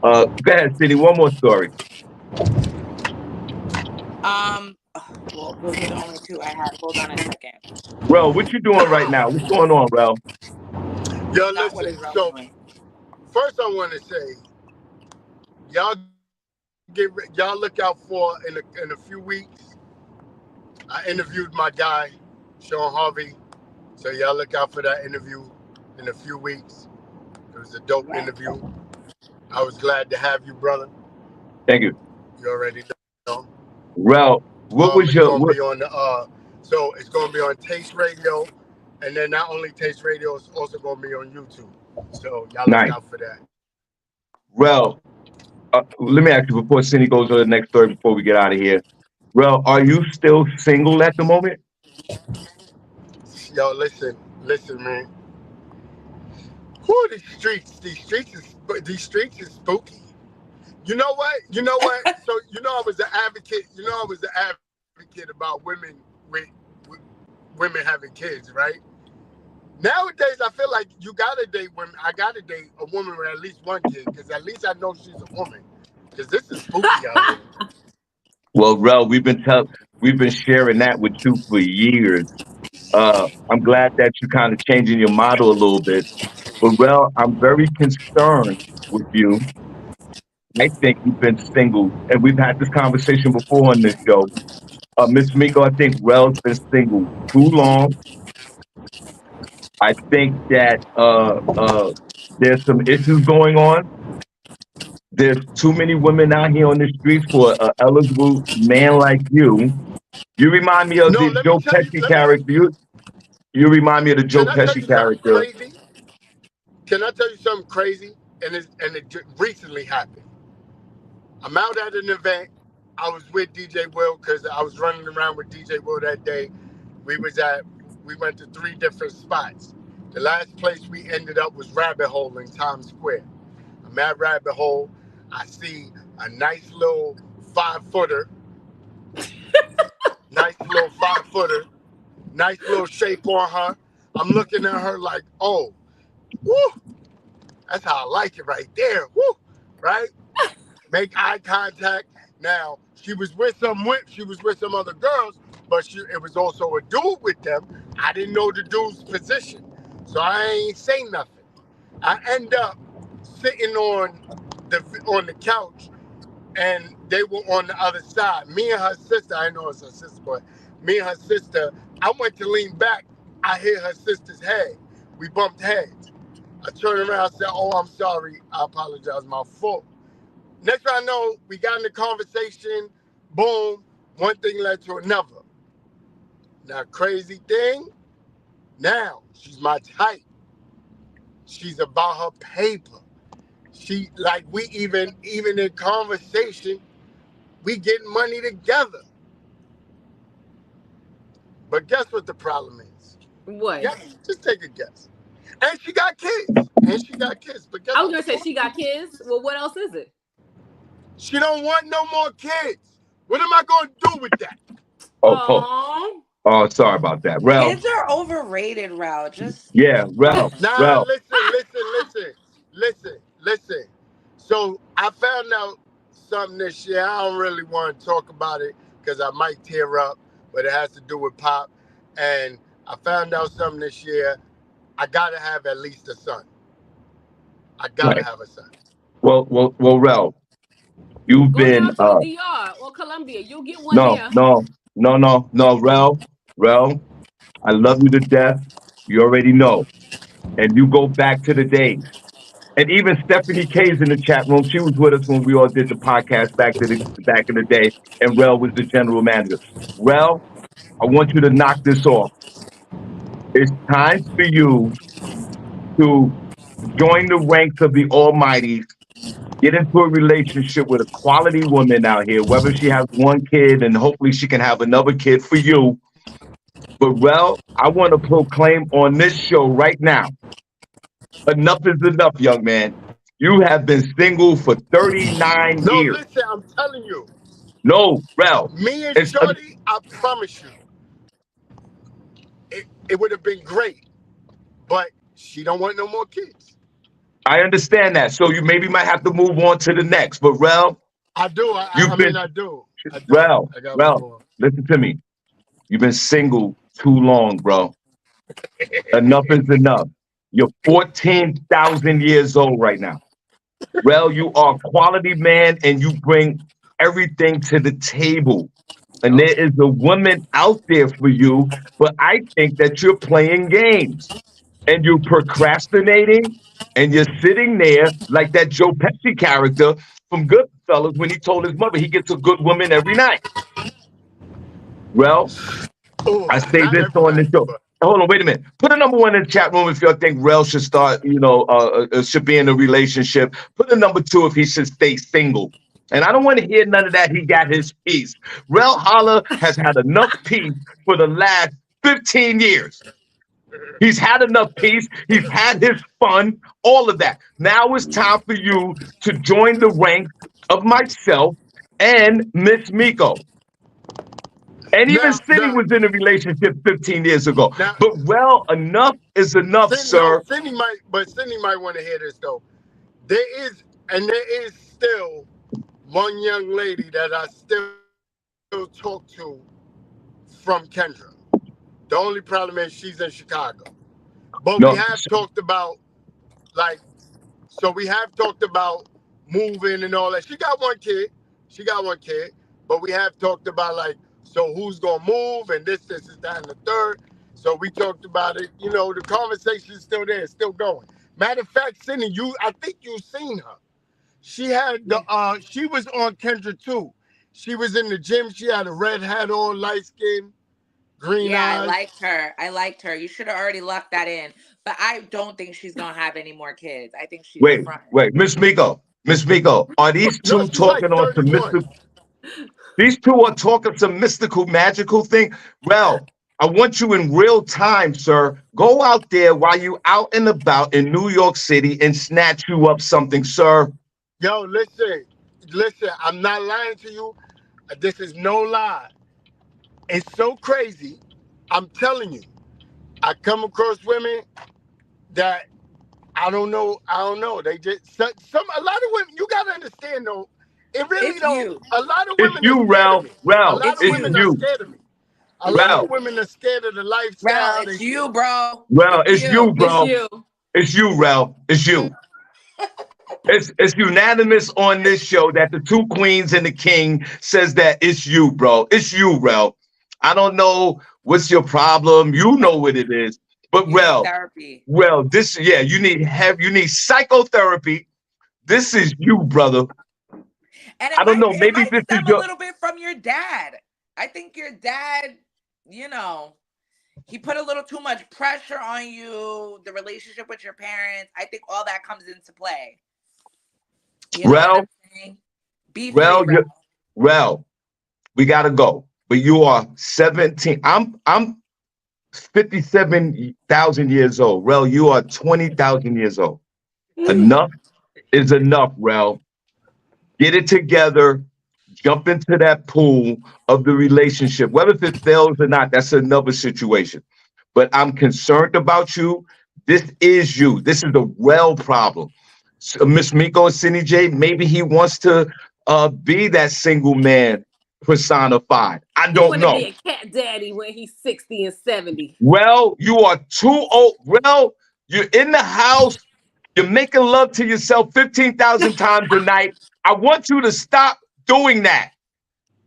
[SPEAKER 1] Go ahead, Cindy. One more story.
[SPEAKER 2] Well, those are the only two I had. Hold on a second.
[SPEAKER 1] Rel, what you doing right now? What's going on, Rel?
[SPEAKER 4] Yo,
[SPEAKER 2] Not what is
[SPEAKER 4] listen.
[SPEAKER 2] Rel
[SPEAKER 4] So
[SPEAKER 2] doing.
[SPEAKER 4] first, I want to say, y'all y'all look out for in a few weeks. I interviewed my guy, Shawn Harvey. So y'all look out for that interview in a few weeks. It was a dope
[SPEAKER 2] Right.
[SPEAKER 4] interview. I was glad to have you, brother.
[SPEAKER 1] Thank you,
[SPEAKER 4] You already know.
[SPEAKER 1] Rel. What was
[SPEAKER 4] It's
[SPEAKER 1] your
[SPEAKER 4] gonna
[SPEAKER 1] what?
[SPEAKER 4] be on the so it's gonna be on Taste Radio, and then not only Taste Radio, it's also gonna be on YouTube. So y'all look
[SPEAKER 1] Nice,
[SPEAKER 4] out for that.
[SPEAKER 1] Rel. Let me ask you before Cindy goes to the next story. Before we get out of here, Rel, are you still single at the moment?
[SPEAKER 4] Yo, listen, man. Who are these streets? These streets is spooky. You know what? You know what? So I was an advocate. I was an advocate about with women having kids, right? Nowadays, I feel like you gotta date women. I gotta date a woman with at least one kid, because at least I know she's a woman. Because this is spooky out here.
[SPEAKER 1] Well, Rel, we've been sharing that with you for years. I'm glad that you're kind of changing your model a little bit. But Rel, I'm very concerned with you. I think you've been single, and we've had this conversation before on this show. Miss Miko, I think Rel's been single too long. I think that there's some issues going on. There's too many women out here on the streets for an eligible man like you. You remind me of
[SPEAKER 4] No,
[SPEAKER 1] the Joe Pesci character. You remind me of the Joe
[SPEAKER 4] can I tell
[SPEAKER 1] Pesci
[SPEAKER 4] you something
[SPEAKER 1] character.
[SPEAKER 4] crazy? Can I tell you something crazy? And it recently happened. I'm out at an event. I was with DJ Will because I was running around with DJ Will that day. We was at we went to 3 different spots. The last place we ended up was Rabbit Hole in Times Square. I'm at Rabbit Hole. I see a nice little 5-footer, nice little 5-footer, nice little shape on her. I'm looking at her like, oh, woo, that's how I like it right there. Woo, right? Make eye contact. Now she was with some other girls, but it was also a dude with them. I didn't know the dude's position, so I ain't say nothing. I end up sitting on the couch, and they were on the other side. Me and her sister, I know it's her sister, but me and her sister, I went to lean back. I hit her sister's head. We bumped heads. I turned around and said, oh, I'm sorry. I apologize. My fault. Next thing I know, we got in the conversation. Boom. One thing led to another. Now, crazy thing, now she's my type. She's about her paper. She, like, we even in conversation, we getting money together. But guess what the problem is?
[SPEAKER 3] What?
[SPEAKER 4] Yeah, just take a guess. And she got kids. But guess
[SPEAKER 3] I was
[SPEAKER 4] what
[SPEAKER 3] gonna
[SPEAKER 4] the
[SPEAKER 3] say
[SPEAKER 4] problem
[SPEAKER 3] she got
[SPEAKER 4] is?
[SPEAKER 3] kids. Well, what else is it?
[SPEAKER 4] She don't want no more kids. What am I going to do with that?
[SPEAKER 1] Oh, oh,
[SPEAKER 3] Oh,
[SPEAKER 1] oh, sorry about that, Rel.
[SPEAKER 2] Kids are overrated, Rel. Just
[SPEAKER 1] Yeah, Rel,
[SPEAKER 4] Nah,
[SPEAKER 1] Rel.
[SPEAKER 4] listen. So I found out something this year. I don't really want to talk about it because I might tear up, but it has to do with Pop. And I found out something this year. I gotta have at least a son. I gotta
[SPEAKER 1] Right.
[SPEAKER 4] have a son.
[SPEAKER 1] Rel, you've
[SPEAKER 3] Go
[SPEAKER 1] been
[SPEAKER 3] down to the DR or Colombia. You'll get one
[SPEAKER 1] no,
[SPEAKER 3] there.
[SPEAKER 1] no, no, Rel, I love you to death. You already know. And you go back to the days. And even Stephanie K's in the chat room. She was with us when we all did the podcast back in the day. And Rel was the general manager. Rel, I want you to knock this off. It's time for you to join the ranks of the Almighty. Get into a relationship with a quality woman out here, whether she has one kid and hopefully she can have another kid for you. But, Rel, I want to proclaim on this show right now, enough is enough, young man. You have been single for 39
[SPEAKER 4] No,
[SPEAKER 1] years.
[SPEAKER 4] listen, I'm telling you,
[SPEAKER 1] No, Rel.
[SPEAKER 4] me and
[SPEAKER 1] It's,
[SPEAKER 4] Shorty, I promise you, it would have been great. But she don't want no more kids.
[SPEAKER 1] I understand that. So you maybe might have to move on to the next. But, Rel,
[SPEAKER 4] I do.
[SPEAKER 1] you've
[SPEAKER 4] I mean,
[SPEAKER 1] been,
[SPEAKER 4] I do. I do.
[SPEAKER 1] Rel,
[SPEAKER 4] I got to move
[SPEAKER 1] Rel,
[SPEAKER 4] on.
[SPEAKER 1] listen to me. You've been single too long, bro. Enough is enough. You're 14,000 years old right now. Rel, you are a quality man and you bring everything to the table. And
[SPEAKER 4] Yup.
[SPEAKER 1] there is a woman out there for you, but I think that you're playing games and you're procrastinating and you're sitting there like that Joe Pesci character from Goodfellas when he told his mother he gets a good woman every night. Well,
[SPEAKER 4] Oh,
[SPEAKER 1] I say
[SPEAKER 4] not
[SPEAKER 1] this
[SPEAKER 4] every
[SPEAKER 1] on the
[SPEAKER 4] night,
[SPEAKER 1] show.
[SPEAKER 4] but
[SPEAKER 1] Hold on, wait a minute. Put a number one in the chat room if you think Rel should start, should be in a relationship. Put a number two if he should stay single. And I don't want to hear none of that. He got his peace. Rel Holler has had enough peace for the last 15 years. He's had enough peace. He's had his fun, all of that. Now it's time for you to join the ranks of myself and Miss Miko. And even
[SPEAKER 4] now,
[SPEAKER 1] Cindy was in a relationship 15 years ago.
[SPEAKER 4] now,
[SPEAKER 1] But well, enough is enough,
[SPEAKER 4] No,
[SPEAKER 1] sir.
[SPEAKER 4] Cindy might want to hear this though. There is still one young lady that I still talk to from Kendra. The only problem is she's in Chicago. But we
[SPEAKER 1] No,
[SPEAKER 4] have talked about like, so we have talked about moving and all that. She got one kid. She got one kid. But we have talked about like, so who's gonna move and this is that and the third. So we talked about it. You know, the conversation's still there, it's still going. Matter of fact, Cindy, I think you've seen her. She had she was on Kendra too. She was in the gym. She had a red hat on, light skin, green
[SPEAKER 2] Yeah, I
[SPEAKER 4] eyes.
[SPEAKER 2] liked her. I liked her. You should have already left that in. But I don't think she's gonna have any more kids. I think she's
[SPEAKER 1] wait,
[SPEAKER 2] fronting.
[SPEAKER 1] wait, Miss Miko, are these
[SPEAKER 4] No,
[SPEAKER 1] two
[SPEAKER 4] she's like
[SPEAKER 1] talking on some
[SPEAKER 4] 31.
[SPEAKER 1] mystical? These two are talking some mystical, magical thing. Well, I want you in real time, sir. Go out there while you out and about in New York City and snatch you up something, sir.
[SPEAKER 4] Yo, listen, I'm not lying to you. This is no lie. It's so crazy. I'm telling you. I come across women that I don't know. They just a lot of women. You gotta understand though. It really
[SPEAKER 2] It's
[SPEAKER 4] don't.
[SPEAKER 2] you.
[SPEAKER 4] A lot of
[SPEAKER 1] It's
[SPEAKER 4] women are
[SPEAKER 1] you,
[SPEAKER 4] scared of
[SPEAKER 1] Rel.
[SPEAKER 4] me. A
[SPEAKER 1] Rel,
[SPEAKER 4] lot
[SPEAKER 2] It's
[SPEAKER 4] of
[SPEAKER 1] it's
[SPEAKER 4] women
[SPEAKER 2] you.
[SPEAKER 4] are
[SPEAKER 1] you.
[SPEAKER 4] scared of me. A lot
[SPEAKER 2] It's
[SPEAKER 4] of
[SPEAKER 1] Rel,
[SPEAKER 2] you.
[SPEAKER 4] women are scared of the
[SPEAKER 2] Rel,
[SPEAKER 4] lifestyle.
[SPEAKER 2] it's you, bro.
[SPEAKER 1] Rel,
[SPEAKER 2] It's
[SPEAKER 1] it's you,
[SPEAKER 2] you.
[SPEAKER 3] It's
[SPEAKER 1] bro.
[SPEAKER 3] you.
[SPEAKER 1] It's you, Rel. It's
[SPEAKER 2] Mm.
[SPEAKER 1] you. It's unanimous on this show that the two queens and the king says that it's you, bro. It's you, Rel. I don't know what's your problem. You know what it is. But
[SPEAKER 2] You need
[SPEAKER 1] Rel,
[SPEAKER 2] therapy.
[SPEAKER 1] this, yeah, you need psychotherapy. This is you, brother.
[SPEAKER 2] And
[SPEAKER 1] I don't know.
[SPEAKER 2] it
[SPEAKER 1] Maybe
[SPEAKER 2] might
[SPEAKER 1] this is
[SPEAKER 2] stem a
[SPEAKER 1] your
[SPEAKER 2] little bit from your dad. I think your dad, you know, he put a little too much pressure on you, the relationship with your parents. I think all that comes into play. You know what
[SPEAKER 1] Rel,
[SPEAKER 2] I'm saying? Be free,
[SPEAKER 1] Rel,
[SPEAKER 2] Rel.
[SPEAKER 1] Rel. We gotta go. But you are 17. I'm 57,000 years old. Rel, you are 20,000 years old. Enough is enough, Rel. Get it together. Jump into that pool of the relationship. Whether if it fails or not, that's another situation. But I'm concerned about you. This is you. This is the Rel problem. So, Miss Miko and SennyJ, maybe he wants to be that single man personified. I
[SPEAKER 3] He
[SPEAKER 1] don't
[SPEAKER 3] want to
[SPEAKER 1] know.
[SPEAKER 3] be a cat daddy when he's 60 and 70.
[SPEAKER 1] Well, you are too old. Well, you're in the house. You're making love to yourself 15,000 times a night. I want you to stop doing that.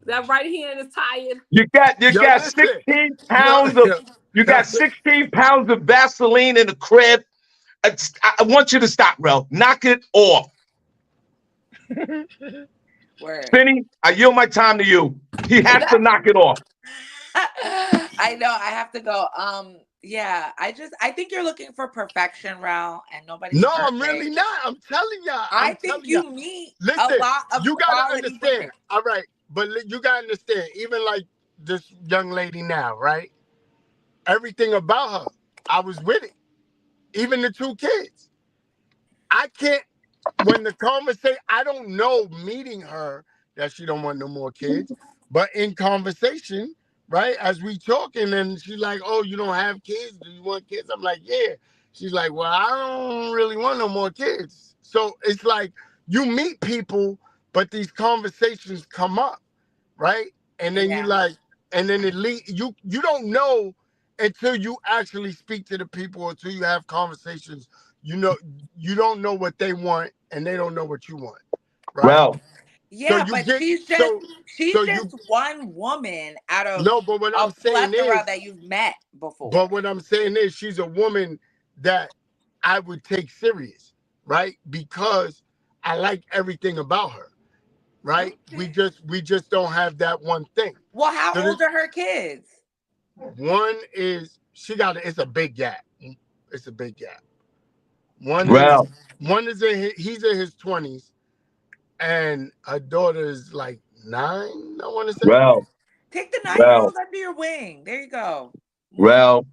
[SPEAKER 3] That right hand is tired.
[SPEAKER 1] You
[SPEAKER 4] Yo,
[SPEAKER 1] got
[SPEAKER 4] listen.
[SPEAKER 1] 16
[SPEAKER 4] Yo,
[SPEAKER 1] pounds of
[SPEAKER 4] yo,
[SPEAKER 1] you
[SPEAKER 4] yo.
[SPEAKER 1] got 16 pounds of Vaseline in the crib. I want you to stop, bro. Knock it off.
[SPEAKER 2] Word.
[SPEAKER 1] Finny, I yield my time to you. He has to knock it off.
[SPEAKER 2] I know I have to go. Yeah, I think you're looking for perfection, Rel, and nobody's
[SPEAKER 4] No, I'm really
[SPEAKER 2] perfect.
[SPEAKER 4] not. I'm telling y'all.
[SPEAKER 2] I
[SPEAKER 4] I'm
[SPEAKER 2] think
[SPEAKER 4] telling y'all.
[SPEAKER 2] you meet a
[SPEAKER 4] Listen,
[SPEAKER 2] lot of
[SPEAKER 4] you gotta
[SPEAKER 2] quality women.
[SPEAKER 4] understand. All right, but you gotta understand. Even like this young lady now, right? Everything about her, I was with it. Even the two kids. I can't. When the conversation, I don't know meeting her that she don't want no more kids, but in conversation, right, as we talking, and she's like, "Oh, you don't have kids? Do you want kids?" I'm like, "Yeah." She's like, "Well, I don't really want no more kids." So it's like you meet people, but these conversations come up, right? And then you
[SPEAKER 2] Yeah.
[SPEAKER 4] like, and then it lead you don't know until you actually speak to the people, until you have conversations. You know, you don't know what they want, and they don't know what you want, right?
[SPEAKER 1] Well,
[SPEAKER 4] So
[SPEAKER 2] Yeah,
[SPEAKER 4] you
[SPEAKER 2] but
[SPEAKER 4] get
[SPEAKER 2] she's
[SPEAKER 4] so you
[SPEAKER 2] just one woman out of
[SPEAKER 4] no, but what
[SPEAKER 2] a
[SPEAKER 4] I'm saying
[SPEAKER 2] plethora
[SPEAKER 4] is,
[SPEAKER 2] that you've met before.
[SPEAKER 4] but what I'm saying is, she's a woman that I would take serious, right? Because I like everything about her, right?
[SPEAKER 2] Okay.
[SPEAKER 4] We just don't have that one thing.
[SPEAKER 2] Well, how
[SPEAKER 4] So this
[SPEAKER 2] old are her kids?
[SPEAKER 4] one is she got it's a big gap. It's a big gap. One is
[SPEAKER 1] well,
[SPEAKER 4] he's in his 20s, and her daughter is like 9, I want to say.
[SPEAKER 1] well,
[SPEAKER 2] Take the
[SPEAKER 1] well,
[SPEAKER 2] 9-year-old under your wing. There you go. Mwah.
[SPEAKER 1] well,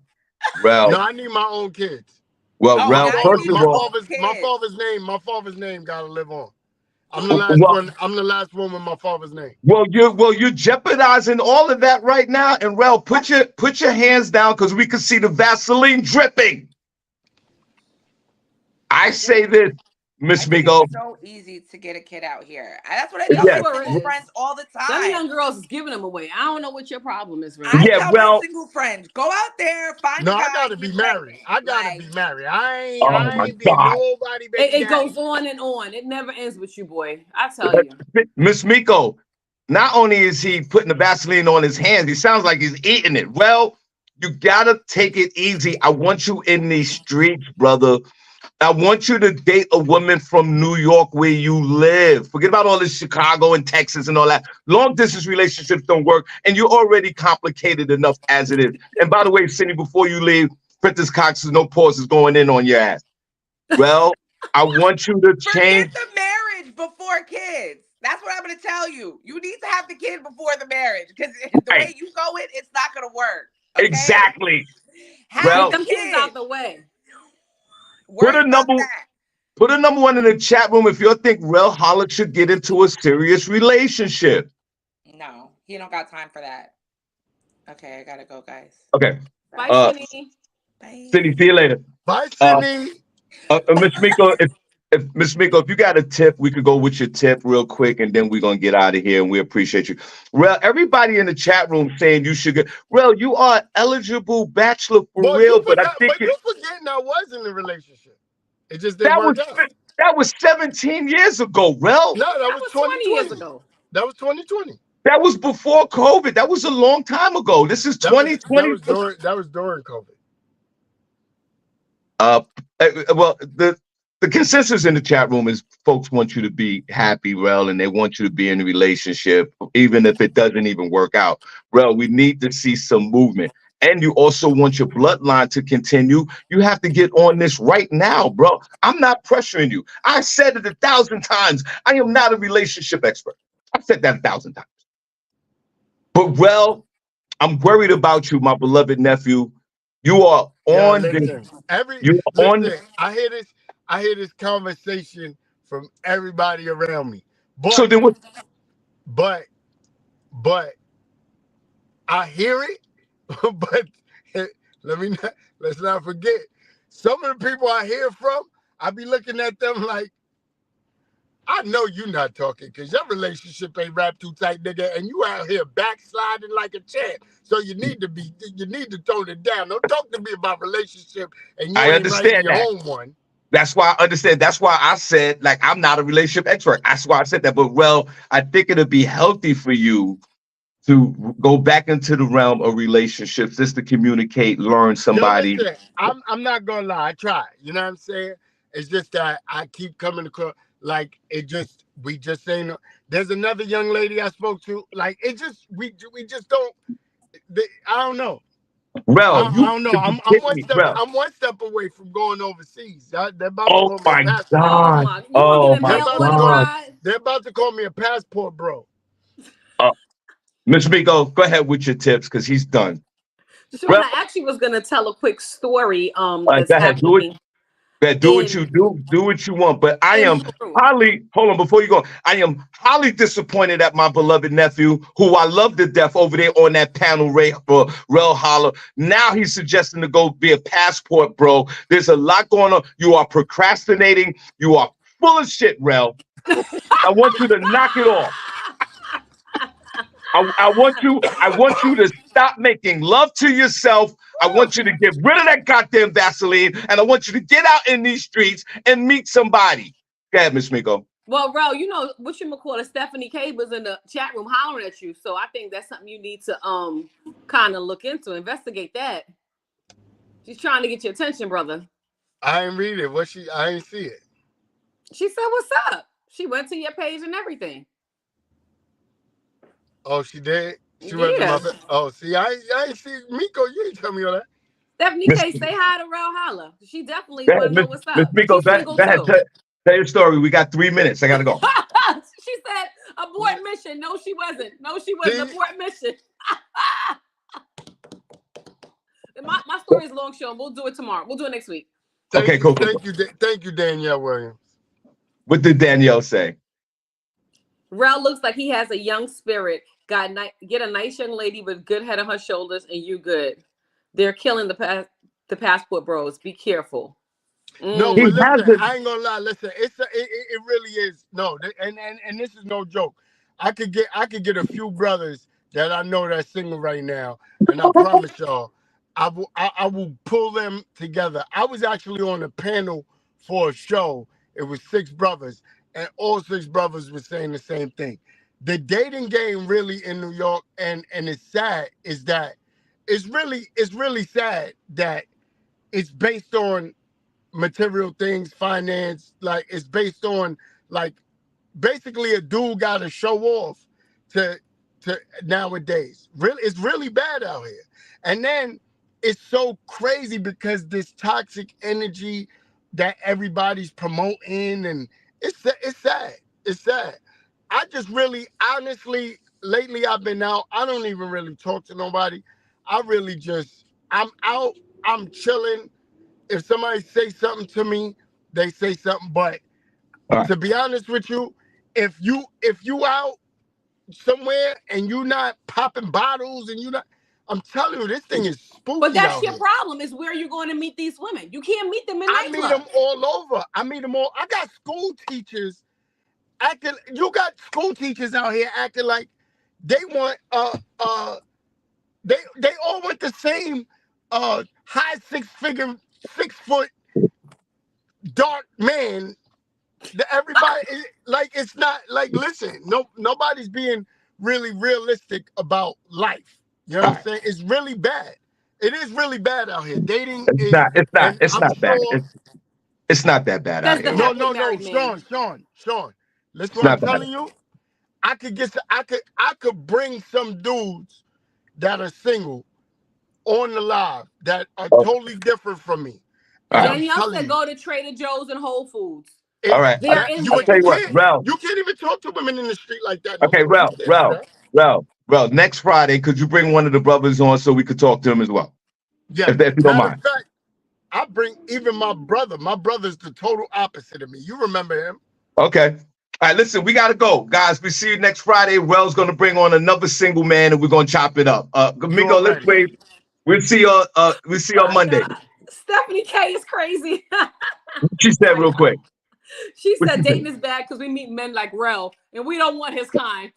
[SPEAKER 4] No,
[SPEAKER 1] well,
[SPEAKER 4] I need my own kids.
[SPEAKER 2] Oh,
[SPEAKER 1] well.
[SPEAKER 2] now you
[SPEAKER 1] First
[SPEAKER 2] need
[SPEAKER 1] of
[SPEAKER 2] your
[SPEAKER 1] all,
[SPEAKER 2] own kids.
[SPEAKER 4] My father's name gotta live on.
[SPEAKER 1] well,
[SPEAKER 4] I'm the last one with my father's name.
[SPEAKER 1] you're jeopardizing all of that right now. And Rel, put your hands down because we can see the Vaseline dripping. I
[SPEAKER 2] I think
[SPEAKER 1] say this,
[SPEAKER 2] I
[SPEAKER 1] Miss
[SPEAKER 2] think it's
[SPEAKER 1] Miko.
[SPEAKER 2] so easy to get a kid out here. That's what I
[SPEAKER 3] For
[SPEAKER 2] tell my
[SPEAKER 1] Yes,
[SPEAKER 3] sure
[SPEAKER 2] single
[SPEAKER 3] it is.
[SPEAKER 2] friends all the
[SPEAKER 3] Them
[SPEAKER 2] time.
[SPEAKER 3] young girls is giving them away. I don't know what your problem is,
[SPEAKER 2] I
[SPEAKER 3] Rel.
[SPEAKER 1] yeah.
[SPEAKER 2] tell my
[SPEAKER 1] Well,
[SPEAKER 2] single friends, go out there, find
[SPEAKER 4] No,
[SPEAKER 2] a
[SPEAKER 4] I
[SPEAKER 2] guy,
[SPEAKER 4] gotta be
[SPEAKER 2] get
[SPEAKER 4] married.
[SPEAKER 2] pregnant.
[SPEAKER 4] I gotta
[SPEAKER 2] Like,
[SPEAKER 4] be married.
[SPEAKER 1] oh
[SPEAKER 4] I
[SPEAKER 1] my
[SPEAKER 4] ain't being
[SPEAKER 1] God,
[SPEAKER 4] nobody
[SPEAKER 3] It,
[SPEAKER 4] baby
[SPEAKER 3] it goes
[SPEAKER 4] daddy.
[SPEAKER 3] on and on. It never ends with you, boy. I tell you.
[SPEAKER 1] Miss Miko. Not only is he putting the Vaseline on his hands, he sounds like he's eating it. Well, you gotta take it easy. I want you in these streets, brother. I want you to date a woman from New York where you live. Forget about all this Chicago and Texas and all that. Long distance relationships don't work, and you're already complicated enough as it is. And by the way, Cindy, before you leave, Princess Cox is no pause is going in on your ass. Well, I want you to
[SPEAKER 2] forget
[SPEAKER 1] change.
[SPEAKER 2] the marriage before kids. That's what I'm going to tell you. You need to have the kid before the marriage because the
[SPEAKER 1] Right,
[SPEAKER 2] way you go it, it's not going to work. Okay?
[SPEAKER 1] exactly.
[SPEAKER 2] Have
[SPEAKER 3] Get
[SPEAKER 1] Well,
[SPEAKER 2] the
[SPEAKER 3] them kids out
[SPEAKER 2] kid.
[SPEAKER 3] the way.
[SPEAKER 1] put
[SPEAKER 2] Worry
[SPEAKER 1] a
[SPEAKER 2] about
[SPEAKER 1] number
[SPEAKER 2] that.
[SPEAKER 1] put a number one in the chat room if you think Rel Holler should get into a serious relationship.
[SPEAKER 2] No, he don't got time for that. Okay, I got to go, guys.
[SPEAKER 1] Okay.
[SPEAKER 3] Bye,
[SPEAKER 1] Uh
[SPEAKER 3] Cindy.
[SPEAKER 1] Cindy,
[SPEAKER 2] Bye.
[SPEAKER 1] see you later.
[SPEAKER 4] Bye,
[SPEAKER 1] Uh
[SPEAKER 4] Sydney.
[SPEAKER 1] Miss Miko, if Miss Miko, if you got a tip, we could go with your tip real quick, and then we're gonna get out of here. And we appreciate you. Well, everybody in the chat room saying you should get. Well, you are eligible bachelor for
[SPEAKER 4] Well, you
[SPEAKER 1] real, but I
[SPEAKER 4] forgot,
[SPEAKER 1] think
[SPEAKER 4] but you forgetting I was in a relationship. It just didn't
[SPEAKER 1] that was
[SPEAKER 4] work out.
[SPEAKER 1] that was 17 years ago. Rel,
[SPEAKER 4] No, that
[SPEAKER 3] That
[SPEAKER 4] was
[SPEAKER 3] was 20 years
[SPEAKER 4] 2020.
[SPEAKER 3] ago.
[SPEAKER 4] That was 2020.
[SPEAKER 1] that was before COVID. That was a long time ago. This is
[SPEAKER 4] That
[SPEAKER 1] 2020.
[SPEAKER 4] was during COVID.
[SPEAKER 1] Uh, well, the consensus in the chat room is folks want you to be happy, Rel, and they want you to be in a relationship, even if it doesn't even work out. Rel, we need to see some movement. And you also want your bloodline to continue. You have to get on this right now, bro. I'm not pressuring you. I said it 1,000 times. I am not a relationship expert. I've said that 1,000 times. But, Rel, I'm worried about you, my beloved nephew. You are
[SPEAKER 4] Yeah,
[SPEAKER 1] on this.
[SPEAKER 4] listen.
[SPEAKER 1] You are on.
[SPEAKER 4] Listen, I hear this conversation from everybody around me.
[SPEAKER 1] So
[SPEAKER 4] But
[SPEAKER 1] then what?
[SPEAKER 4] but but I hear it, but let me not let's not forget. Some of the people I hear from, I be looking at them like, I know you not talking because your relationship ain't wrapped too tight, nigga, and you out here backsliding like a champ. So you need to tone it down. Don't talk to me about relationship and you
[SPEAKER 1] I
[SPEAKER 4] ain't writing
[SPEAKER 1] understand
[SPEAKER 4] your
[SPEAKER 1] that.
[SPEAKER 4] own one.
[SPEAKER 1] That's why I understand. That's why I said, like, I'm not a relationship expert. That's why I said that. But, well, I think it'll be healthy for you to go back into the realm of relationships, just to communicate, learn
[SPEAKER 4] Yo,
[SPEAKER 1] somebody.
[SPEAKER 4] listen, I'm not gonna lie, I try. You know what I'm saying? It's just that I keep coming across like it just we just ain't. There's another young lady I spoke to. Like it just we just don't. I don't know.
[SPEAKER 1] Well,
[SPEAKER 4] I
[SPEAKER 1] you
[SPEAKER 4] don't know.
[SPEAKER 1] to be kidding me. Well,
[SPEAKER 4] I'm one step away from going overseas. They're about to
[SPEAKER 1] oh
[SPEAKER 4] call me a
[SPEAKER 1] my
[SPEAKER 4] passport.
[SPEAKER 3] Oh
[SPEAKER 1] God.
[SPEAKER 3] my! You gonna
[SPEAKER 1] Oh
[SPEAKER 3] get a
[SPEAKER 1] my
[SPEAKER 4] They're
[SPEAKER 3] mail
[SPEAKER 4] about to
[SPEAKER 3] order
[SPEAKER 4] call.
[SPEAKER 1] God.
[SPEAKER 3] bride?
[SPEAKER 4] They're about to call me a passport, bro.
[SPEAKER 1] Uh, Miss Miko, go ahead with your tips because he's done.
[SPEAKER 3] Sean,
[SPEAKER 1] Well,
[SPEAKER 3] I actually was gonna tell a quick story that's
[SPEAKER 1] go ahead, do it.
[SPEAKER 3] happening
[SPEAKER 1] Do what you
[SPEAKER 3] in
[SPEAKER 1] do what you want. But I
[SPEAKER 3] in
[SPEAKER 1] am
[SPEAKER 3] LaRue.
[SPEAKER 1] highly, hold on, before you go, I am highly disappointed at my beloved nephew, who I love to death over there on that panel, Ray for Rel Holler. Now he's suggesting to go be a passport, bro. There's a lot going on. You are procrastinating. You are full of shit, Rel. I want you to knock it off. I want you to stop making love to yourself. I want you to get rid of that goddamn Vaseline, and I want you to get out in these streets and meet somebody. Go ahead, Miss Miko.
[SPEAKER 3] Well, Ro, you know what you call it. Stephanie K was in the chat room hollering at you, so I think that's something you need to kind of look into, investigate that. She's trying to get your attention, brother.
[SPEAKER 4] I ain't read it. I ain't see it.
[SPEAKER 3] She said, "What's up?" She went to your page and everything.
[SPEAKER 4] Oh, she did. She went to my.
[SPEAKER 3] Yeah.
[SPEAKER 4] Oh, see, I ain't see Miko. You ain't tell me all that.
[SPEAKER 3] Stephanie
[SPEAKER 1] Miss,
[SPEAKER 3] K, say hi to Ro Holla. She definitely
[SPEAKER 1] go ahead,
[SPEAKER 3] want to know what's
[SPEAKER 1] Miss
[SPEAKER 3] up.
[SPEAKER 1] Miko.
[SPEAKER 3] She's
[SPEAKER 1] Go
[SPEAKER 3] single
[SPEAKER 1] ahead,
[SPEAKER 3] too.
[SPEAKER 1] tell your story. We got 3 minutes. I gotta go.
[SPEAKER 3] She said, abort mission. No, she wasn't. No, she wasn't.
[SPEAKER 4] See,
[SPEAKER 3] Abort mission. My story is long, Sean. We'll do it tomorrow. We'll do it next week.
[SPEAKER 1] Okay, cool, cool, cool.
[SPEAKER 4] thank you, Danielle Williams.
[SPEAKER 1] What did Danielle say?
[SPEAKER 3] Rel looks like he has a young spirit. Get a nice young lady with good head on her shoulders, and you good. They're killing the passport bros. Be careful.
[SPEAKER 4] No,
[SPEAKER 1] He
[SPEAKER 4] but
[SPEAKER 3] Mm.
[SPEAKER 4] listen,
[SPEAKER 1] hasn't.
[SPEAKER 4] I ain't gonna lie. Listen, it really is. No, and this is no joke. I could get a few brothers that I know that's single right now, and I promise y'all, I will pull them together. I was actually on a panel for a show. It was 6 brothers, and all 6 brothers were saying the same thing. The dating game really in New York, and it's sad, is that it's really sad that it's based on material things, finance, like it's based on like basically a dude got to show off to nowadays. Really, it's really bad out here. And then it's so crazy because this toxic energy that everybody's promoting, and it's sad. It's sad. I just really honestly lately I've been out. I don't even really talk to nobody. I really just I'm out. I'm chilling. If somebody say something to me, they say something. But
[SPEAKER 1] All right.
[SPEAKER 4] to be honest with you, if you out somewhere and you not popping bottles and you not, I'm telling you, this thing is
[SPEAKER 3] But
[SPEAKER 4] spooky
[SPEAKER 3] that's
[SPEAKER 4] out
[SPEAKER 3] your
[SPEAKER 4] here.
[SPEAKER 3] problem. Is where you're going to meet these women. You can't meet them in
[SPEAKER 4] I meet them
[SPEAKER 3] nightclubs.
[SPEAKER 4] all over. I meet them all. I got school teachers acting. You got school teachers out here acting like they want they all want the same high 6 figure 6 foot dark man. Everybody like it's not like listen, nobody's being really realistic about life. You know
[SPEAKER 1] All
[SPEAKER 4] what I'm
[SPEAKER 1] right.
[SPEAKER 4] saying? It's really bad. It is really bad out here. Dating
[SPEAKER 1] It's
[SPEAKER 4] is,
[SPEAKER 1] not. It's not.
[SPEAKER 4] and
[SPEAKER 1] It's
[SPEAKER 4] I'm
[SPEAKER 1] not bad.
[SPEAKER 4] sure.
[SPEAKER 1] It's not that bad out
[SPEAKER 3] Says the
[SPEAKER 1] here.
[SPEAKER 3] happily
[SPEAKER 4] No,
[SPEAKER 3] married man.
[SPEAKER 4] Sean. Listen,
[SPEAKER 1] It's
[SPEAKER 4] what I'm
[SPEAKER 1] not bad.
[SPEAKER 4] telling you. I could bring some dudes that are single on the live that are
[SPEAKER 1] Oh,
[SPEAKER 4] totally different from me,
[SPEAKER 1] all
[SPEAKER 4] and
[SPEAKER 1] right.
[SPEAKER 4] I'm
[SPEAKER 3] Danielle
[SPEAKER 4] telling
[SPEAKER 3] said
[SPEAKER 4] you.
[SPEAKER 3] go to Trader Joe's and Whole Foods.
[SPEAKER 1] All
[SPEAKER 4] It's
[SPEAKER 1] right.
[SPEAKER 3] They're
[SPEAKER 4] that
[SPEAKER 3] in
[SPEAKER 1] I'll tell
[SPEAKER 3] there.
[SPEAKER 1] you what, Rel.
[SPEAKER 4] you can't even talk to women in the street like that no
[SPEAKER 1] Okay,
[SPEAKER 4] more. You
[SPEAKER 1] Rel,
[SPEAKER 4] can't do
[SPEAKER 1] Rel,
[SPEAKER 4] that.
[SPEAKER 1] Rel. Next Friday, could you bring one of the brothers on so we could talk to him as well,
[SPEAKER 4] Yes.
[SPEAKER 1] if you don't
[SPEAKER 4] Matter of
[SPEAKER 1] mind?
[SPEAKER 4] fact, I bring even my brother. My brother's the total opposite of me. You remember him?
[SPEAKER 1] Okay. All right, listen, we gotta go, guys. We see you next Friday. Rel's gonna bring on another single man, and we're gonna chop it up.
[SPEAKER 4] You
[SPEAKER 1] Miko, let's
[SPEAKER 4] already.
[SPEAKER 1] wait. We'll see you. We'll see you on
[SPEAKER 3] My
[SPEAKER 1] Monday.
[SPEAKER 3] God. Stephanie K is crazy.
[SPEAKER 1] She said real quick.
[SPEAKER 3] She
[SPEAKER 1] What
[SPEAKER 3] said
[SPEAKER 1] you
[SPEAKER 3] dating
[SPEAKER 1] think?
[SPEAKER 3] is bad because we meet men like Rel, and we don't want his kind.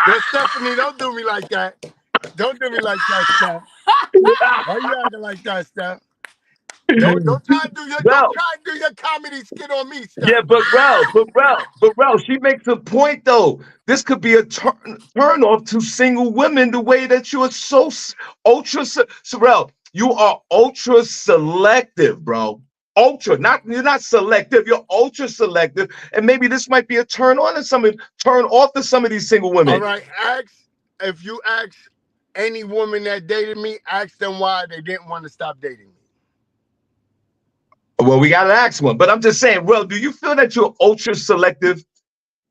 [SPEAKER 4] Yo, Stephanie, don't do me like that. Don't do me like that, Steph. Why you acting like that, Steph? Don't try to do
[SPEAKER 1] Well,
[SPEAKER 4] your comedy skit on me,
[SPEAKER 1] yeah,
[SPEAKER 4] Steph.
[SPEAKER 1] but she makes a point though. This could be a turn off to single women. The way that you are so ultra, Sorrel, you are ultra selective, bro. Ultra, not you're not selective. You're ultra selective, and maybe this might be a turn off to some of these single
[SPEAKER 4] All
[SPEAKER 1] women.
[SPEAKER 4] right, if you ask any woman that dated me, ask them why they didn't want to stop dating me.
[SPEAKER 1] Well, we got to ask one, but I'm just saying. Well, do you feel that you're ultra selective?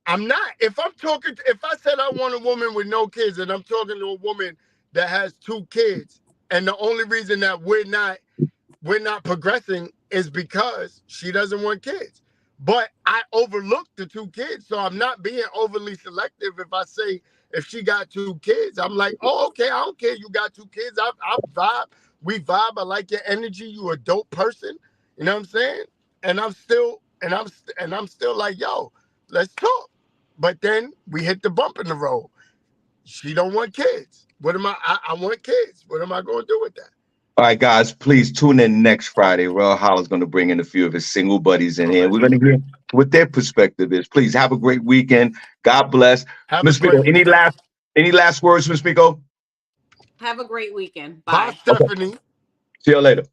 [SPEAKER 4] I'm not. If I said I want a woman with no kids, and I'm talking to a woman that has 2 kids, and the only reason that we're not progressing is because she doesn't want kids. But I overlooked the 2 kids, so I'm not being overly selective. If I say if she got 2 kids, I'm like, oh, okay, I don't care. You got 2 kids. I vibe. We vibe. I like your energy. You a dope person. You know what I'm saying? And I'm still like, yo, let's talk. But then we hit the bump in the road. She don't want kids. What am I want kids. What am I going to do with that?
[SPEAKER 1] All right, guys, please tune in next Friday. Royal Holland's going to bring in a few of his single buddies in here. We're going to hear what their perspective is. Please have a great weekend. God bless.
[SPEAKER 4] Have a
[SPEAKER 1] Miss
[SPEAKER 4] great
[SPEAKER 1] Miko,
[SPEAKER 4] weekend.
[SPEAKER 1] any last words, Miss Miko?
[SPEAKER 3] Have a great weekend.
[SPEAKER 4] Bye,
[SPEAKER 3] Bye.
[SPEAKER 1] Okay.
[SPEAKER 4] Stephanie.
[SPEAKER 1] See you later.